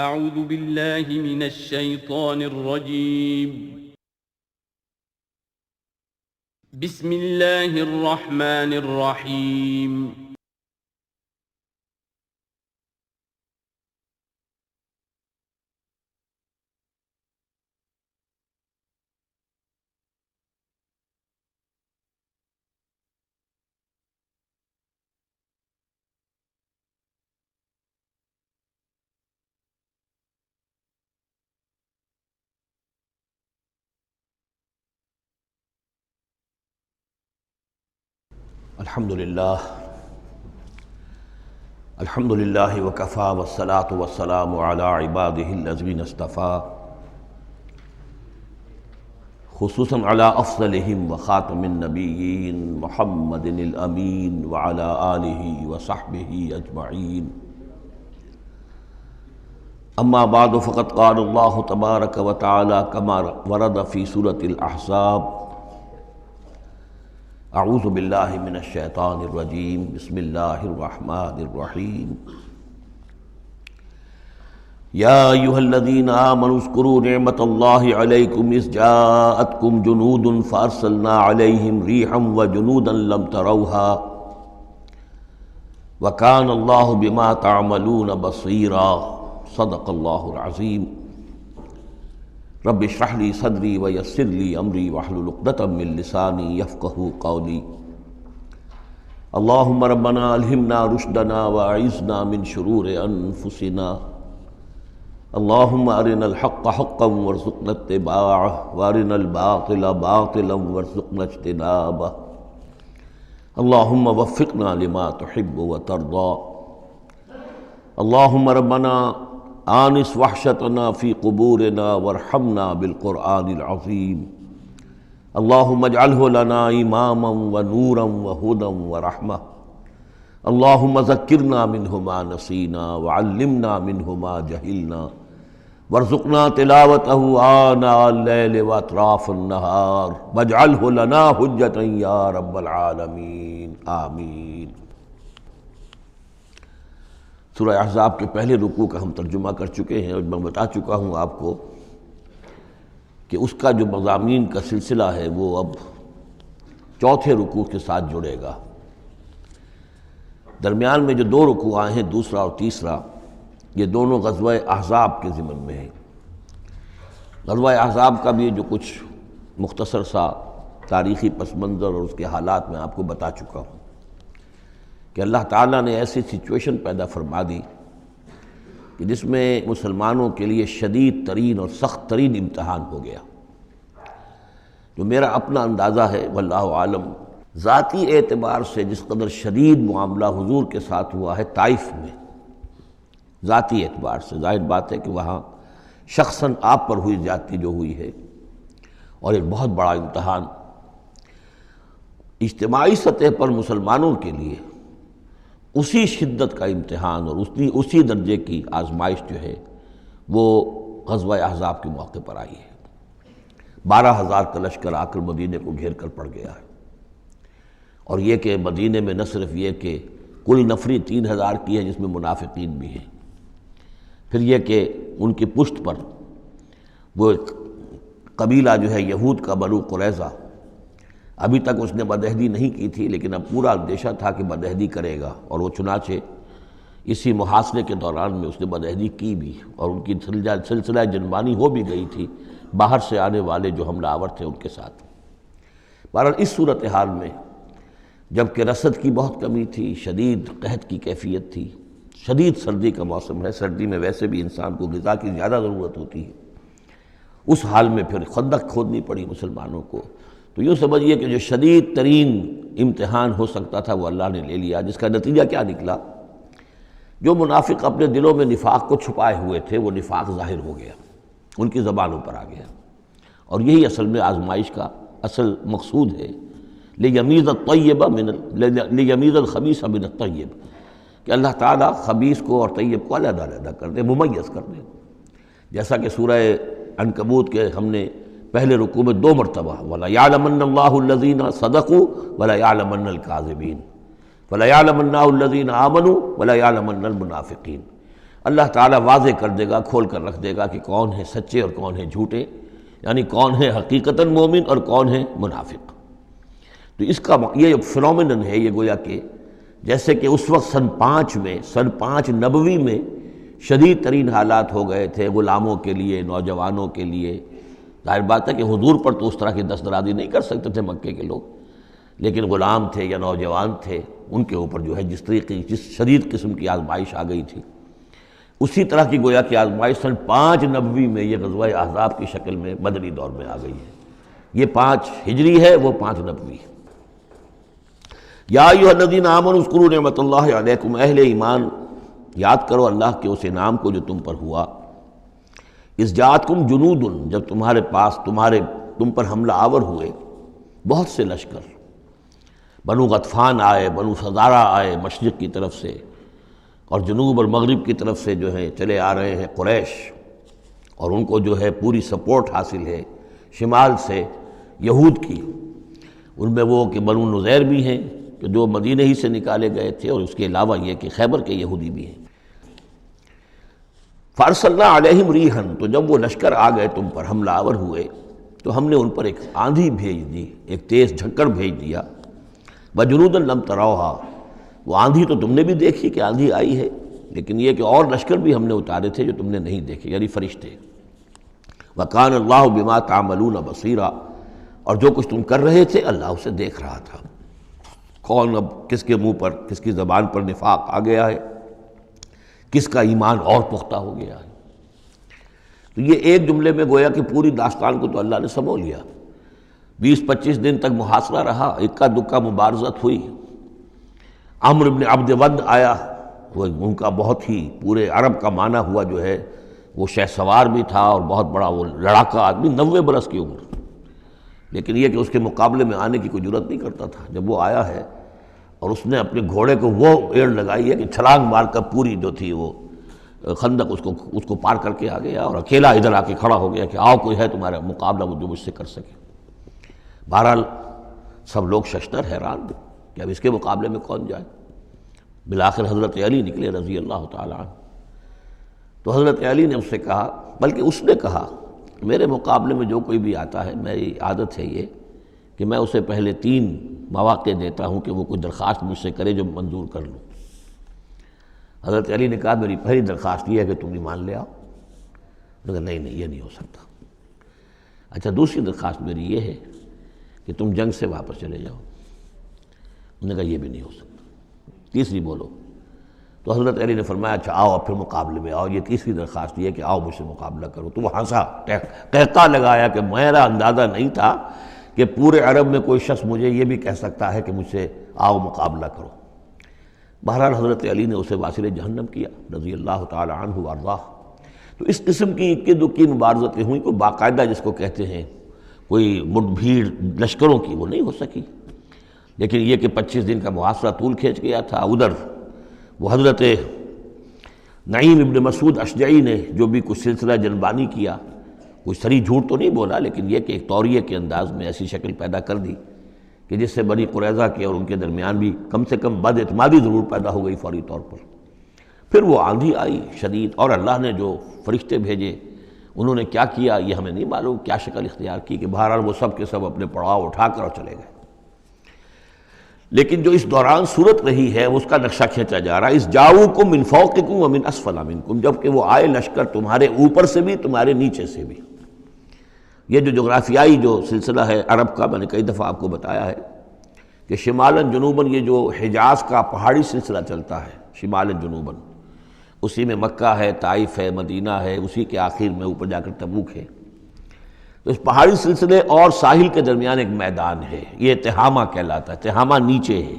اعوذ باللہ من الشیطان الرجیم بسم اللہ الرحمن الرحیم الحمدللہ وکفی والصلاة والسلام علی عبادہ الذین اصطفیٰ خصوصاً علی افضلہم وخاتم النبیین محمد الامین وعلی آلہ وصحبہ اجمعین اما بعد فقد قال اللہ تبارک وتعالی کما ورد فی سورة الاحزاب اعوذ باللہ من الشیطان الرجیم بسم اللہ الرحمن الرحیم یا ایہا الذین آمنوا اذکروا نعمت اللہ علیکم اذ جاءتکم جنود فارسلنا علیہم ریحا وجنودا لم تروها وکان اللہ بما تعملون بصیرا صدق اللہ العظیم رب اشرح لی صدری ویسر لی امری واحلل عقدۃ من لسانی یفقہوا قولی اللہم ربنا الہمنا رشدنا واعذنا من شرور انفسنا اللہم ارنا الحق حقا وارزقنا اتباعہ وارنا الباطل باطلا وارزقنا اجتنابہ اللہم وفقنا لما تحب وترضى اللہم ربنا آنس وحشتنا فی قبورنا وارحمنا بالقرآن العظیم اللہم اجعلہ لنا اماما ونورا وہدا ورحمہ اللہم ذکرنا منہ ما نسینا وعلمنا منہ ما جہلنا وارزقنا تلاوتہ آناء اللیل واطراف النہار واجعلہ لنا حجتا یا رب العالمین آمین۔ سورہ احزاب کے پہلے رکوع کا ہم ترجمہ کر چکے ہیں اور میں بتا چکا ہوں آپ کو کہ اس کا جو مضامین کا سلسلہ ہے وہ اب چوتھے رکوع کے ساتھ جڑے گا۔ درمیان میں جو دو رکوع آئے ہیں دوسرا اور تیسرا، یہ دونوں غزوہ احزاب کے ضمن میں ہیں۔ غزوہ احزاب کا بھی جو کچھ مختصر سا تاریخی پس منظر اور اس کے حالات میں آپ کو بتا چکا ہوں کہ اللہ تعالیٰ نے ایسی سچویشن پیدا فرما دی کہ جس میں مسلمانوں کے لیے شدید ترین اور سخت ترین امتحان ہو گیا۔ جو میرا اپنا اندازہ ہے واللہ عالم، ذاتی اعتبار سے جس قدر شدید معاملہ حضور کے ساتھ ہوا ہے طائف میں، ذاتی اعتبار سے ظاہر بات ہے کہ وہاں شخصاً آپ پر ہوئی زیادتی جو ہوئی ہے، اور ایک بہت بڑا امتحان اجتماعی سطح پر مسلمانوں کے لیے اسی شدت کا امتحان اور اسی درجے کی آزمائش جو ہے وہ غزوہ احزاب کے موقع پر آئی ہے۔ 12,000 کا لشکر آ کر مدینے کو گھیر کر پڑ گیا ہے، اور یہ کہ مدینے میں نہ صرف یہ کہ کل نفری 3,000 کی ہے جس میں منافقین بھی ہیں، پھر یہ کہ ان کی پشت پر وہ ایک قبیلہ جو ہے یہود کا بنو قریظہ، ابھی تک اس نے بدعہدی نہیں کی تھی لیکن اب پورا اندیشہ تھا کہ بدعہدی کرے گا، اور وہ چنانچہ اسی محاصرے کے دوران میں اس نے بدعہدی کی بھی، اور ان کی سلسلہ جنبانی ہو بھی گئی تھی باہر سے آنے والے جو حملہ آور تھے ان کے ساتھ۔ بہرحال اس صورتحال میں جبکہ رسد کی بہت کمی تھی، شدید قحط کی کیفیت تھی، شدید سردی کا موسم ہے، سردی میں ویسے بھی انسان کو غذا کی زیادہ ضرورت ہوتی ہے، اس حال میں پھر خندق کھودنی پڑی مسلمانوں کو۔ تو یوں سمجھیے کہ جو شدید ترین امتحان ہو سکتا تھا وہ اللہ نے لے لیا، جس کا نتیجہ کیا نکلا؟ جو منافق اپنے دلوں میں نفاق کو چھپائے ہوئے تھے وہ نفاق ظاہر ہو گیا، ان کی زبانوں پر آ گیا، اور یہی اصل میں آزمائش کا اصل مقصود ہے، لیمیز الخبیث من الطیب، کہ اللہ تعالیٰ خبیث کو اور طیب کو علیحدہ علیحدہ کر دے، ممیز کر دے۔ جیسا کہ سورہ عنکبوت کے ہم نے پہلے رکوع میں 2 مرتبہ وَلَيَعْلَمَنَّ اللَّهُ الَّذِينَ صَدَقُوا وَلَيَعْلَمَنَّ الْكَاذِبِينَ وَلَيَعْلَمَنَّ الَّذِينَ آمَنُوا وَلَيَعْلَمَنَّ الْمُنَافِقِينَ، اللہ تعالیٰ واضح کر دے گا، کھول کر رکھ دے گا کہ کون ہے سچے اور کون ہے جھوٹے، یعنی کون ہے حقیقتاً مومن اور کون ہے منافق۔ تو اس کا یہ فنومینن ہے، یہ گویا کہ جیسے کہ اس وقت سن 5 نبوی میں شدید ترین حالات ہو گئے تھے غلاموں کے لیے، نوجوانوں کے لیے۔ ظاہر بات ہے کہ حضور پر تو اس طرح کی دست درازی نہیں کر سکتے تھے مکے کے لوگ، لیکن غلام تھے یا نوجوان تھے، ان کے اوپر جو ہے جس شدید قسم کی آزمائش آ گئی تھی، اسی طرح کی گویا کہ آزمائش سن 5 نبوی میں یہ غزوہ احزاب کی شکل میں مدنی دور میں آ گئی ہے۔ یہ 5 ہجری ہے، وہ 5 نبوی ہے۔ یا ایھا الذین آمنوا اذکروا نعمت اللہ علیکم، اہل ایمان یاد کرو اللہ کے اس انعام کو جو تم پر ہوا۔ اذ جاءتکم جنود، جب تمہارے پاس تم پر حملہ آور ہوئے بہت سے لشکر، بنو غطفان آئے، بنو فزارہ آئے مشرق کی طرف سے، اور جنوب اور مغرب کی طرف سے جو ہے چلے آ رہے ہیں قریش، اور ان کو جو ہے پوری سپورٹ حاصل ہے شمال سے یہود کی، ان میں وہ کہ بنو نذیر بھی ہیں کہ جو مدینہ ہی سے نکالے گئے تھے، اور اس کے علاوہ یہ کہ خیبر کے یہودی بھی ہیں۔ فارسلنا علیہم ریحًا، تو جب وہ لشکر آ گئے تم پر حملہ آور ہوئے تو ہم نے ان پر ایک آندھی بھیج دی، ایک تیز جھکڑ بھیج دیا۔ وجنودا لم تروہا، وہ آندھی تو تم نے بھی دیکھی کہ آندھی آئی ہے، لیکن یہ کہ اور لشکر بھی ہم نے اتارے تھے جو تم نے نہیں دیکھے، یعنی فرشتے۔ وکان اللہ بما تعملون بصیرا، اور جو کچھ تم کر رہے تھے اللہ اسے دیکھ رہا تھا۔ کون اب کس کے منہ پر، کس کی زبان پر نفاق آ گیا ہے، کس کا ایمان اور پختہ ہو گیا ہے۔ تو یہ ایک جملے میں گویا کہ پوری داستان کو تو اللہ نے سمو لیا۔ 20-25 دن تک محاصرہ رہا، اکا دکا مبارزت ہوئی۔ عمرو بن عبد ود آیا، وہ ان کا بہت ہی پورے عرب کا معنی ہوا جو ہے، وہ شہ سوار بھی تھا اور بہت بڑا وہ لڑاکا آدمی، 90 برس کی عمر، لیکن یہ کہ اس کے مقابلے میں آنے کی کوئی جرت نہیں کرتا تھا۔ جب وہ آیا ہے اور اس نے اپنے گھوڑے کو وہ ایڑ لگائی ہے کہ چھلانگ مار کر پوری جو تھی وہ خندق اس کو پار کر کے آ گیا، اور اکیلا ادھر آ کے کھڑا ہو گیا کہ آؤ کوئی ہے تمہارا مقابلہ وہ جو مجھ سے کر سکے۔ بہرحال سب لوگ ششدر حیران کہ اب اس کے مقابلے میں کون جائے۔ بالآخر حضرت علی نکلے رضی اللہ تعالیٰ عنہ، تو حضرت علی نے اس سے کہا، بلکہ اس نے کہا میرے مقابلے میں جو کوئی بھی آتا ہے، میری عادت ہے یہ کہ میں اسے پہلے 3 مواقع دیتا ہوں کہ وہ کوئی درخواست مجھ سے کرے جو منظور کر لوں۔ حضرت علی نے کہا میری پہلی درخواست یہ ہے کہ تم ایمان لے آؤ۔ انہوں نے کہا نہیں یہ نہیں ہو سکتا۔ اچھا دوسری درخواست میری یہ ہے کہ تم جنگ سے واپس چلے جاؤ۔ انہوں نے کہا یہ بھی نہیں ہو سکتا۔ تیسری بولو۔ تو حضرت علی نے فرمایا اچھا آؤ اب پھر مقابلے میں آؤ، یہ تیسری درخواست یہ ہے کہ آؤ مجھ سے مقابلہ کرو۔ تو وہ ہنسا، قہقہ لگایا کہ میرا اندازہ نہیں تھا کہ پورے عرب میں کوئی شخص مجھے یہ بھی کہہ سکتا ہے کہ مجھ سے آؤ مقابلہ کرو۔ بہرحال حضرت علی نے اسے واصل جہنم کیا رضی اللہ تعالی عنہ وارضاہ۔ تو اس قسم کی اکی دکی مبارزتیں ہوئیں، کوئی باقاعدہ جس کو کہتے ہیں کوئی مٹ بھیڑ لشکروں کی وہ نہیں ہو سکی، لیکن یہ کہ 25 دن کا محاصرہ طول کھینچ گیا تھا۔ ادھر وہ حضرت نعیم ابن مسعود اشجعی نے جو بھی کچھ سلسلہ جنبانی کیا، کوئی سری جھوٹ تو نہیں بولا، لیکن یہ کہ ایک توریے کے انداز میں ایسی شکل پیدا کر دی کہ جس سے بنی قریظہ کے اور ان کے درمیان بھی کم سے کم بد اعتمادی ضرور پیدا ہو گئی فوری طور پر۔ پھر وہ آندھی آئی شدید، اور اللہ نے جو فرشتے بھیجے انہوں نے کیا کیا یہ ہمیں نہیں معلوم، کیا شکل اختیار کی، کہ بہرحال وہ سب کے سب اپنے پڑاؤ اٹھا کر اور چلے گئے۔ لیکن جو اس دوران صورت رہی ہے اس کا نقشہ کھینچا جا رہا ہے۔ اس جاؤکم من فوقکم ومن اسفل منکم، جب کہ وہ آئے لشکر تمہارے اوپر سے بھی تمہارے نیچے سے بھی۔ یہ جو جغرافیائی جو سلسلہ ہے عرب کا، میں نے کئی دفعہ آپ کو بتایا ہے کہ شمالاً جنوباً یہ جو حجاز کا پہاڑی سلسلہ چلتا ہے شمالاً جنوباً، اسی میں مکہ ہے، طائف ہے، مدینہ ہے، اسی کے آخر میں اوپر جا کر تبوک ہے۔ تو اس پہاڑی سلسلے اور ساحل کے درمیان ایک میدان ہے، یہ تہامہ کہلاتا ہے۔ تہامہ نیچے ہے،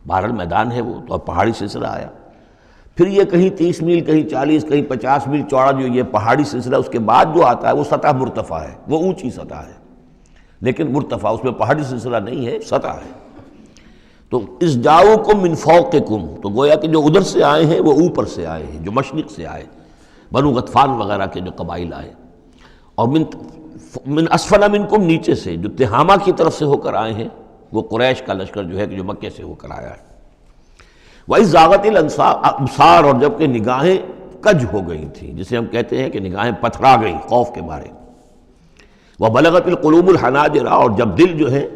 بہرحال میدان ہے وہ، تو اب پہاڑی سلسلہ آیا۔ پھر یہ کہیں 30 میل، کہیں 40، کہیں 50 میل چوڑا جو یہ پہاڑی سلسلہ، اس کے بعد جو آتا ہے وہ سطح مرتفع ہے، وہ اونچی سطح ہے، لیکن مرتفع اس میں پہاڑی سلسلہ نہیں ہے، سطح ہے۔ تو اس جاؤکم من فوقکم، تو گویا کہ جو ادھر سے آئے ہیں وہ اوپر سے آئے ہیں، جو مشرق سے آئے، بنو غطفان وغیرہ کے جو قبائل آئے، اور من اسفل منکم نیچے سے جو تہامہ کی طرف سے ہو کر آئے ہیں وہ قریش کا لشکر جو ہے کہ جو مکے سے ہو کر آیا ہے۔ وَإِذْ زَاغَتِ الْأَبْصَارُ، اور جب کہ نگاہیں کج ہو گئی تھیں، جسے ہم کہتے ہیں کہ نگاہیں پتھرا گئیں خوف کے مارے. وَبَلَغَتِ الْقُلُوبُ الْحَنَاجِرَ، اور جب دل جو ہے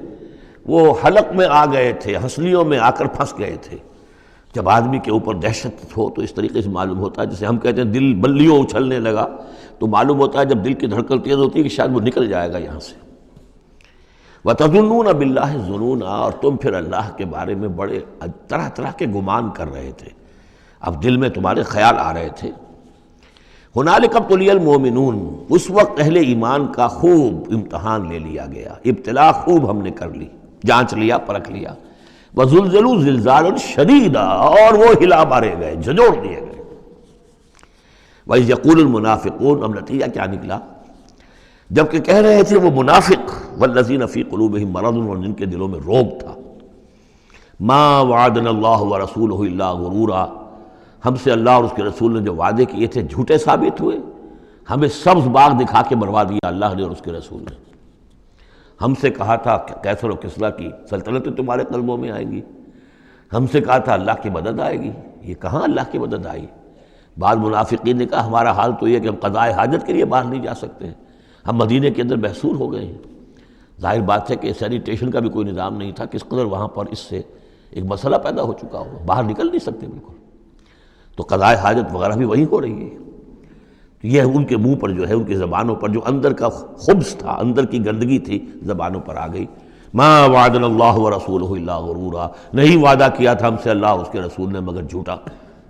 وہ حلق میں آ گئے تھے، ہنسلیوں میں آ کر پھنس گئے تھے. جب آدمی کے اوپر دہشت ہو تو اس طریقے سے معلوم ہوتا ہے، جسے ہم کہتے ہیں دل بلیوں اچھلنے لگا، تو معلوم ہوتا ہے جب دل کی دھڑکن تیز ہوتی ہے کہ شاید وہ نکل جائے گا یہاں سے. وَتَظُنُّونَ بِاللَّهِ الظُّنُونَ، اور تم پھر اللہ کے بارے میں بڑے طرح طرح کے گمان کر رہے تھے، اب دل میں تمہارے خیال آ رہے تھے. ہنالک ابتلی المؤمنون، اس وقت اہل ایمان کا خوب امتحان لے لیا گیا، ابتلا خوب ہم نے کر لی، جانچ لیا، پرکھ لیا. وزلزلوا زلزالا شدیدا، اور وہ ہلا مارے گئے، جھنجھوڑ دیے گئے. وَإِذْ يَقُولُ الْمُنَافِقُونَ، اب نتیجہ کیا نکلا؟ جبکہ کہہ رہے تھے وہ منافق، والذین فی قلوبہم مرض، اور جن کے دلوں میں روگ تھا، ما وعدنا اللہ ورسولہ الا غرورا، ہم سے اللہ اور اس کے رسول نے جو وعدے کیے تھے جھوٹے ثابت ہوئے. ہمیں سبز باغ دکھا کے مروا دیا اللہ نے اور اس کے رسول نے. ہم سے کہا تھا کیسر و کسریٰ کی سلطنتیں تمہارے قلبوں میں آئیں گی، ہم سے کہا تھا اللہ کی مدد آئے گی. یہ کہاں اللہ کی مدد آئی؟ بعض منافقین نے کہا ہمارا حال تو یہ کہ ہم قضائے حاجت کے لیے باہر نہیں جا سکتے ہیں، ہم مدینے کے اندر محصور ہو گئے ہیں. ظاہر بات ہے کہ سینیٹیشن کا بھی کوئی نظام نہیں تھا، کس قدر وہاں پر اس سے ایک مسئلہ پیدا ہو چکا ہو، باہر نکل نہیں سکتے بالکل. تو قضائے حاجت وغیرہ بھی وہیں ہو رہی ہے. یہ ان کے منہ پر جو ہے، ان کی زبانوں پر جو اندر کا خبث تھا، اندر کی گندگی تھی، زبانوں پر آ گئی. ما وعدنا اللہ ورسولہ الا غرورا، نہیں وعدہ کیا تھا ہم سے اللہ اور اس کے رسول نے مگر جھوٹا،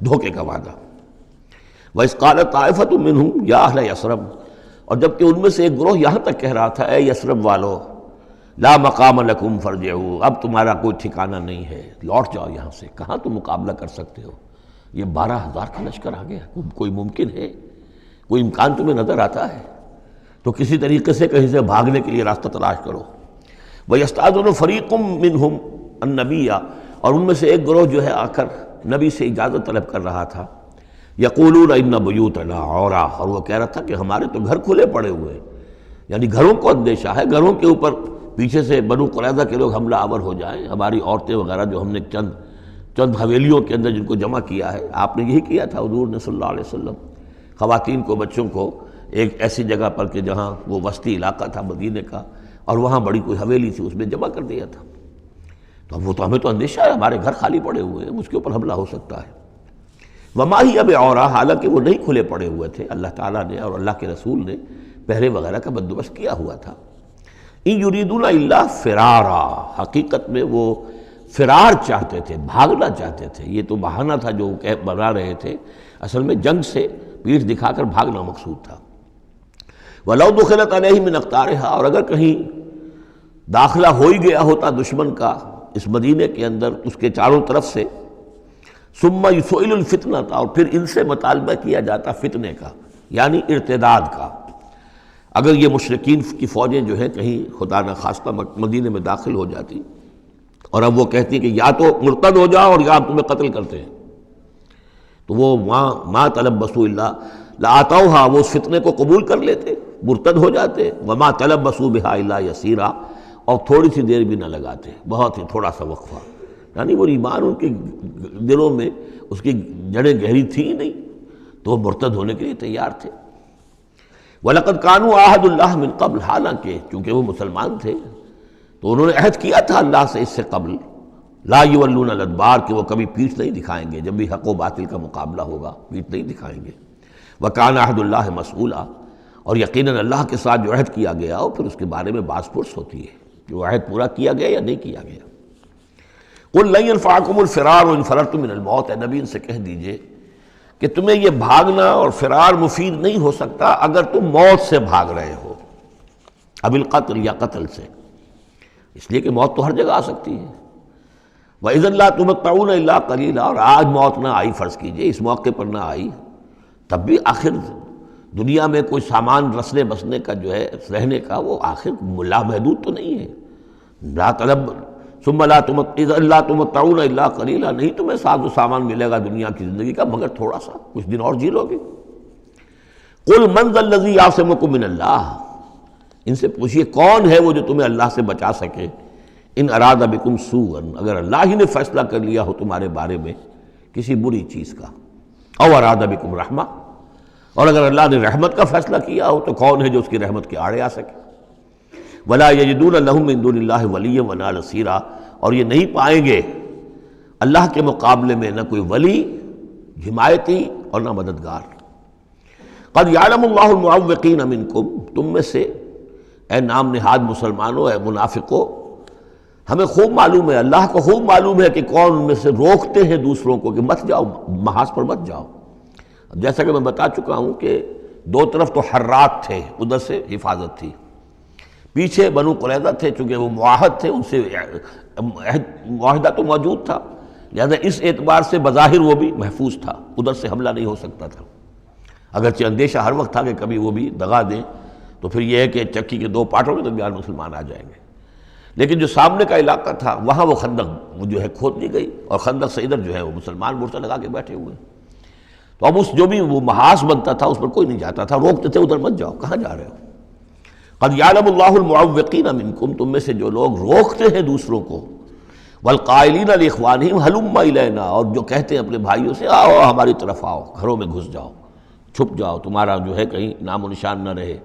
دھوکے کا وعدہ. وَإِذْ قَالَتْ طَائِفَةٌ مِّنْهُمْ يَا أَهْلَ يَثْرِبَ، اور جبکہ ان میں سے ایک گروہ یہاں تک کہہ رہا تھا اے یثرب والو، لا مقام لکم فارجعوا، اب تمہارا کوئی ٹھکانہ نہیں ہے، لوٹ جاؤ یہاں سے، کہاں تم مقابلہ کر سکتے ہو؟ یہ 12,000 کا لشکر آ گیا، کوئی ممکن ہے؟ کوئی امکان تمہیں نظر آتا ہے؟ تو کسی طریقے سے کہیں سے بھاگنے کے لیے راستہ تلاش کرو. وَيَسْتَأْذِنُ فَرِيقٌ مِّنْهُمْ النَّبِيَّ، اور ان میں سے ایک گروہ جو ہے آ کر نبی سے اجازت طلب کر رہا تھا. یقولون ان بیوتنا عورا، اور وہ کہہ رہا تھا کہ ہمارے تو گھر کھلے پڑے ہوئے ہیں، یعنی گھروں کو اندیشہ ہے، گھروں کے اوپر پیچھے سے بنو قریظہ کے لوگ حملہ آور ہو جائیں، ہماری عورتیں وغیرہ جو ہم نے چند حویلیوں کے اندر جن کو جمع کیا ہے. آپ نے یہی کیا تھا حضور نے صلی اللہ علیہ وسلم، خواتین کو بچوں کو ایک ایسی جگہ پر کہ جہاں وہ وسطی علاقہ تھا مدینے کا، اور وہاں بڑی کوئی حویلی تھی، اس میں جمع کر دیا تھا. تو اب وہ تو ہمیں تو اندیشہ ہے، ہمارے گھر خالی پڑے ہوئے ہیں، اس کے اوپر حملہ ہو سکتا ہے. وما ہی اب عورا، حالانکہ وہ نہیں کھلے پڑے ہوئے تھے، اللہ تعالیٰ نے اور اللہ کے رسول نے پہرے وغیرہ کا بندوبست کیا ہوا تھا. ان یریدون الا فرارا، حقیقت میں وہ فرار چاہتے تھے، بھاگنا چاہتے تھے. یہ تو بہانہ تھا جو بنا رہے تھے، اصل میں جنگ سے پیٹھ دکھا کر بھاگنا مقصود تھا. وَلَوْ دُخِلَتْ عَلَيْهِمْ مِنْ أَقْطَارِهَا، اور اگر کہیں داخلہ ہو ہی گیا ہوتا دشمن کا اس مدینے کے اندر، اس کے چاروں طرف سے، ثُمَّ يُسْئِلُ الْفِتْنَةَ، اور پھر ان سے مطالبہ کیا جاتا فتنے کا، یعنی ارتداد کا. اگر یہ مشرکین کی فوجیں جو ہیں کہیں خدا نخواستہ مدینے میں داخل ہو جاتی اور اب وہ کہتی کہ یا تو مرتد ہو جاؤ اور یا ہم تمہیں قتل کرتے ہیں، تو وہ ما تلبسوا الا لآتوها، وہ اس فتنے کو قبول کر لیتے، مرتد ہو جاتے. وما تلبسوا بها الا یسیرا، اور تھوڑی سی دیر بھی نہ لگاتے، بہت ہی تھوڑا سا وقفہ. یعنی وہ ایمان ان کے دلوں میں اس کی جڑیں گہری تھی ہی نہیں، تو وہ مرتد ہونے کے لیے تیار تھے. وَلَقَدْ كَانُوا عَاهَدُوا اللَّهِ مِنْ قَبْلُ، حالانکہ چونکہ وہ مسلمان تھے تو انہوں نے عہد کیا تھا اللہ سے اس سے قبل، لا یولون الادبار، کہ وہ کبھی پیٹھ نہیں دکھائیں گے، جب بھی حق و باطل کا مقابلہ ہوگا پیٹھ نہیں دکھائیں گے. وَكَانَ عَهْدُ اللَّهِ مَسْئُولًا، اور یقیناً اللہ کے ساتھ جو عہد کیا گیا اور پھر اس کے بارے میں باز پرس ہوتی ہے کہ وہ عہد پورا کیا گیا یا نہیں کیا گیا. قُلْ لَن يَنْفَعَكُمُ الْفِرَارُ إِنْ فَرَرْتُم مِّنَ الْمَوْتِ، اے نبی ان سے کہہ دیجئے کہ تمہیں یہ بھاگنا اور فرار مفید نہیں ہو سکتا اگر تم موت سے بھاگ رہے ہو، اب القتل یا قتل سے، اس لیے کہ موت تو ہر جگہ آ سکتی ہے. وَإِذًا لَا تُمَتَّعُونَ إِلَّا قَلِيلًا، اور آج موت نہ آئی، فرض کیجئے اس موقع پر نہ آئی، تب بھی آخر دنیا میں کوئی سامان رسنے بسنے کا جو ہے رہنے کا وہ آخر لامحدود تو نہیں ہے. لا طلب ثم لا تمتعون الا قلیلا، نہیں تمہیں ساز و سامان ملے گا دنیا کی زندگی کا مگر تھوڑا سا، کچھ دن اور جی لو گے. قل من ذا الذی یعصمکم من اللہ، ان سے پوچھئے کون ہے وہ جو تمہیں اللہ سے بچا سکے. ان اراد بکم سوءا، اگر اللہ ہی نے فیصلہ کر لیا ہو تمہارے بارے میں کسی بری چیز کا، او اراد بکم رحمہ، اور اگر اللہ نے رحمت کا فیصلہ کیا ہو تو کون ہے جو اس کی رحمت کے آڑے آ سکے؟ وَلَا يَجِدُونَ لَهُم مِّن دُونِ اللَّهِ وَلِيًّا وَلَا نَصِيرًا، اور یہ نہیں پائیں گے اللہ کے مقابلے میں نہ کوئی ولی، حمایتی اور نہ مددگار۔ قَدْ يَعْلَمُ اللَّهُ الْمُعَوِّقِينَ مِنكُمْ، تم میں سے اے نام نہاد مسلمانوں، اے منافقوں، ہمیں خوب معلوم ہے، اللہ کو خوب معلوم ہے کہ کون ان میں سے روکتے ہیں دوسروں کو کہ مت جاؤ، محاذ پر مت جاؤ۔ جیسا کہ میں بتا چکا ہوں کہ دو طرف تو حرات تھے، ادھر سے حفاظت تھی، پیچھے بنو قریظہ تھے، چونکہ وہ معاہد تھے، ان سے معاہدہ تو موجود تھا، لہذا اس اعتبار سے بظاہر وہ بھی محفوظ تھا، ادھر سے حملہ نہیں ہو سکتا تھا، اگرچہ اندیشہ ہر وقت تھا کہ کبھی وہ بھی دغا دیں تو پھر یہ ہے کہ چکی کے دو پارٹوں کے درمیان مسلمان آ جائیں گے۔ لیکن جو سامنے کا علاقہ تھا وہاں وہ خندق جو ہے کھود دی گئی، اور خندق سے ادھر جو ہے وہ مسلمان مورچہ لگا کے بیٹھے ہوئے، تو اب اس جو بھی وہ محاذ بنتا تھا اس پر کوئی نہیں جاتا تھا، روکتے تھے ادھر مت جاؤ، کہاں جا رہے ہو؟ قد یعلم اللہ المعوقین منکم، تم میں سے جو لوگ روکتے ہیں دوسروں کو، والقائلین لاخوانہم ہلم الینا، اور جو کہتے ہیں اپنے بھائیوں سے آؤ ہماری طرف آؤ، گھروں میں گھس جاؤ، چھپ جاؤ، تمہارا جو ہے کہیں نام و نشان نہ رہے،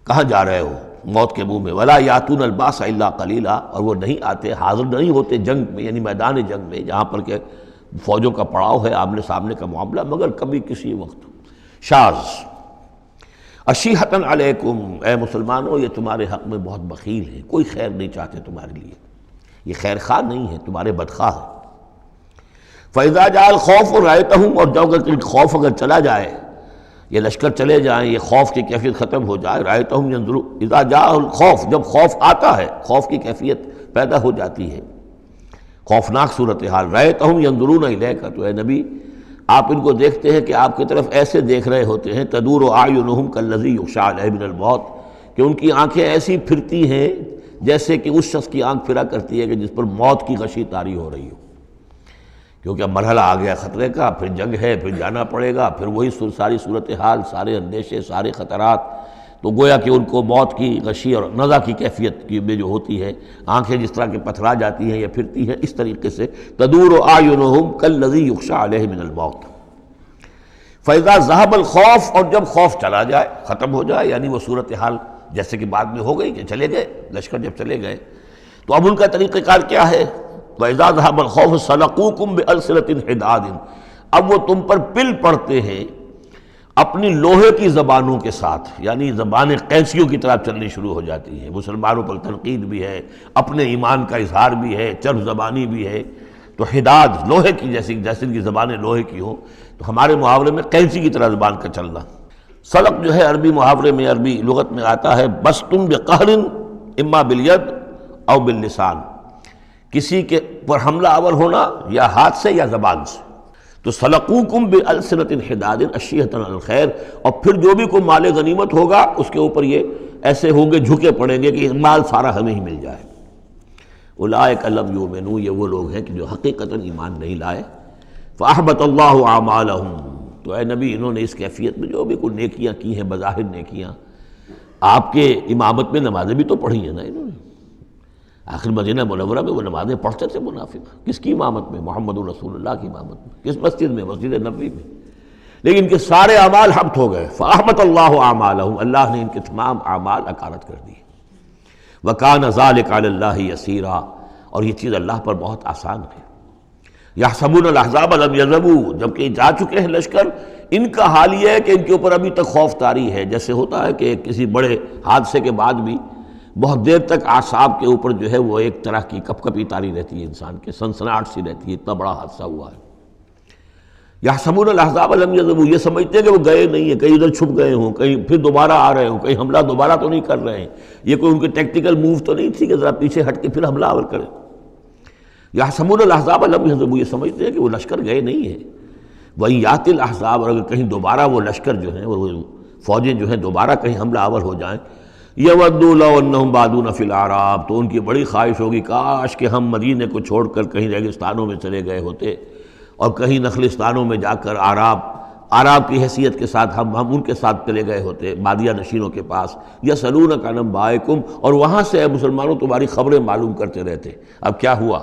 کہاں جا رہے ہو موت کے منہ میں۔ ولا یاتون الباس الا قلیلا، اور وہ نہیں آتے، حاضر نہیں ہوتے جنگ میں، یعنی میدان جنگ میں جہاں پر کہ فوجوں کا پڑاؤ ہے، آمنے سامنے کا معاملہ، مگر کبھی کسی وقت۔ شاذ اشیحۃ علیکم، اے مسلمانوں یہ تمہارے حق میں بہت بخیل ہے، کوئی خیر نہیں چاہتے تمہارے لیے، یہ خیر خواہ نہیں ہے، تمہارے بدخواہ ہے۔ فَإِذَا جَاءَ الْخَوْفُ رَأَيْتَهُمْ، اور جب خوف اگر چلا جائے، یہ لشکر چلے جائیں، یہ خوف کی کیفیت ختم ہو جائے، رَأَيْتَهُمْ يَنظُرُونَ، اذا جاء الخوف، جب خوف آتا ہے، خوف کی کیفیت پیدا ہو جاتی ہے، خوفناک صورتحال، رَأَيْتَهُمْ يَنظُرُونَ إِلَيْكَ، تو اے نبی آپ ان کو دیکھتے ہیں کہ آپ کی طرف ایسے دیکھ رہے ہوتے ہیں، تدور اعینہم کالذی یغشی علیہ من الموت، کہ ان کی آنکھیں ایسی پھرتی ہیں جیسے کہ اس شخص کی آنکھ پھرا کرتی ہے کہ جس پر موت کی غشی طاری ہو رہی ہو، کیونکہ اب مرحلہ آ گیا خطرے کا، پھر جنگ ہے، پھر جانا پڑے گا، پھر وہی ساری صورتحال، سارے اندیشے، سارے خطرات، تو گویا کہ ان کو موت کی غشی اور نزع کی کیفیت کی میں جو ہوتی ہے، آنکھیں جس طرح کے پتھرا جاتی ہیں یا پھرتی ہیں، اس طریقے سے تدور اعینہم کالذی یغشی علیہ من الموت۔ فاذا ذهب الخوف، اور جب خوف چلا جائے، ختم ہو جائے، یعنی وہ صورتحال جیسے کہ بعد میں ہو گئی کہ چلے گئے لشکر، جب چلے گئے تو اب ان کا طریقہ کار کیا ہے؟ وَإِذَا ذَهَبَ الْخَوْفُ سَلَقُوكُمْ بِأَلْسِنَةٍ حِدَادٍ، اب وہ تم پر پل پڑتے ہیں اپنی لوہے کی زبانوں کے ساتھ، یعنی زبانیں قینچیوں کی طرح چلنی شروع ہو جاتی ہیں، مسلمانوں پر تنقید بھی ہے، اپنے ایمان کا اظہار بھی ہے، چرب زبانی بھی ہے، تو حداد لوہے کی جیسے ان کی زبانیں لوہے کی ہوں، تو ہمارے محاورے میں قینچی کی طرح زبان کا چلنا۔ سلق جو ہے عربی محاورے میں، عربی لغت میں آتا ہے بسطن بقہر اما بالید او باللسان، کسی کے پر حملہ آور ہونا یا ہاتھ سے یا زبان سے، تو سلقوکم بألسنۃ حداد اشیحۃ علی الخیر، اور پھر جو بھی کوئی مال غنیمت ہوگا اس کے اوپر یہ ایسے ہوں گے، جھکے پڑیں گے کہ مال سارا ہمیں ہی مل جائے۔ اولئک لم یؤمنوا، یہ وہ لوگ ہیں کہ جو حقیقتاً ایمان نہیں لائے۔ فاحبط اللہ اعمالہم، تو اے نبی انہوں نے اس کیفیت میں جو بھی کوئی نیکیاں کی ہیں، بظاہر نیکیاں، آپ کے امامت میں نمازیں بھی تو پڑھی ہیں نا انہوں نے، آخر مدینہ منورہ میں وہ نمازیں پڑھتے تھے منافق، کس کی امامت میں؟ محمد رسول اللہ کی امامت میں، کس مسجد میں؟ مسجد نبوی میں، لیکن ان کے سارے اعمال حبط ہو گئے۔ فاحبط اللہ اعمالہم، اللہ نے ان کے تمام اعمال اکارت کر دیے۔ وَكَانَ ذَلِكَ عَلَى اللَّهِ يَسِيرًا، اور یہ چیز اللہ پر بہت آسان ہے۔ يَحْسَبُونَ الْأَحْزَابَ لَمْ يَذْهَبُوا، جبکہ جا چکے ہیں لشکر، ان کا حال یہ ہے کہ ان کے اوپر ابھی تک خوف طاری ہے، جیسے ہوتا ہے کہ کسی بڑے حادثے کے بعد بھی بہت دیر تک اعصاب کے اوپر جو ہے وہ ایک طرح کی کپ کپی طاری رہتی ہے، انسان کے سنسناہٹ سی رہتی ہے، اتنا بڑا حادثہ ہوا ہے۔ يَحْسَبُونَ الْأَحْزَابَ لَمْ يَذْهَبُوا، یہ سمجھتے ہیں کہ وہ گئے نہیں ہیں، کہیں ادھر چھپ گئے ہوں، کہیں پھر دوبارہ آ رہے ہوں، کہیں حملہ دوبارہ تو نہیں کر رہے ہیں، یہ کوئی ان کی ٹیکٹیکل موو تو نہیں تھی کہ ذرا پیچھے ہٹ کے پھر حملہ آور کریں۔ يَحْسَبُونَ الْأَحْزَابَ لَمْ يَذْهَبُوا، یہ سمجھتے ہیں کہ وہ لشکر گئے نہیں ہیں۔ وَإِن يَأْتِ الْأَحْزَابُ، اور اگر کہیں دوبارہ وہ لشکر جو ہیں، وہ فوجیں جو ہیں دوبارہ کہیں حملہ آور ہو جائیں، يَوَدُّوا لَوْ أَنَّهُمْ بَادُونَ فِي الْأَعْرَابِ، تو ان کی بڑی خواہش ہوگی کاش کہ ہم مدینے کو چھوڑ کر کہیں ریگستانوں میں چلے گئے ہوتے، اور کہیں نخلستانوں میں جا کر عراب کی حیثیت کے ساتھ ہم ان کے ساتھ چلے گئے ہوتے، بادیہ نشینوں کے پاس۔ یسألونک عن انبائکم، اور وہاں سے اے مسلمانوں تمہاری خبریں معلوم کرتے رہتے، اب کیا ہوا،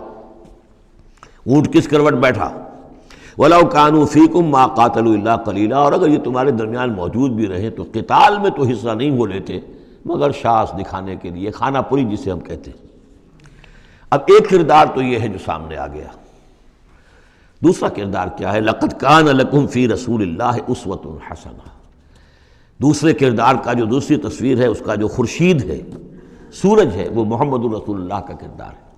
اونٹ کس کروٹ بیٹھا۔ وَلَوْ كَانُوا فِيكُمْ مَا قَاتَلُوا إِلَّا قَلِيلًا، اور اگر یہ تمہارے درمیان موجود بھی رہیں تو قتال میں تو حصہ نہیں وہ لیتے مگر شاس دکھانے کے لیے، خانہ پوری جسے ہم کہتے ہیں۔ اب ایک کردار تو یہ ہے جو سامنے آ گیا، دوسرا کردار کیا ہے؟ لَقَدْ كَانَ لَكُمْ فِي رَسُولِ اللَّهِ أُسْوَةٌ حَسَنَةٌ۔ دوسرے کردار کا جو دوسری تصویر ہے، اس کا جو خورشید ہے، سورج ہے، وہ محمد الرسول اللہ کا کردار ہے۔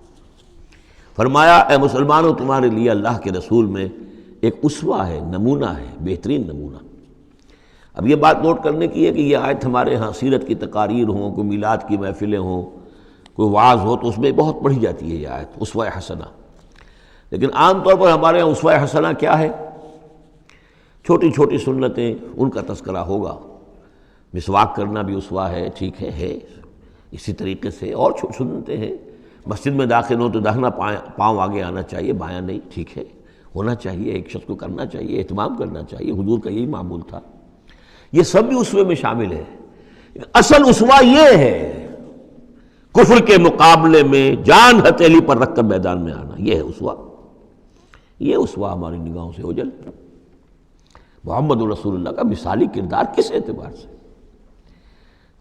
فرمایا اے مسلمانوں، تمہارے لیے اللہ کے رسول میں ایک اسوہ ہے، نمونہ ہے، بہترین نمونہ۔ اب یہ بات نوٹ کرنے کی ہے کہ یہ آیت ہمارے ہاں سیرت کی تقاریر ہوں، کوئی میلاد کی محفلیں ہوں، کوئی وعظ ہو تو اس میں بہت پڑھی جاتی ہے یہ آیت اسوہ حسنہ، لیکن عام طور پر ہمارے ہاں اسوہ حسنہ کیا ہے؟ چھوٹی چھوٹی سنتیں، ان کا تذکرہ ہوگا۔ مسواک کرنا بھی اسوہ ہے، ٹھیک ہے اسی طریقے سے اور سنتیں ہیں۔ مسجد میں داخل ہو تو داہنا پاؤں آگے آنا چاہیے، بایاں نہیں، ٹھیک ہے، ہونا چاہیے، ایک شخص کو کرنا چاہیے، اہتمام کرنا چاہیے، حضور کا یہی معمول تھا۔ یہ سب بھی اسوے میں شامل ہے۔ اصل اسوہ یہ ہے کفر کے مقابلے میں جان ہتھیلی پر رکھ کر میدان میں آنا، یہ ہے اسوہ۔ یہ اسوہ ہماری نگاہوں سے اوجھل۔ محمد رسول اللہ کا مثالی کردار کس اعتبار سے؟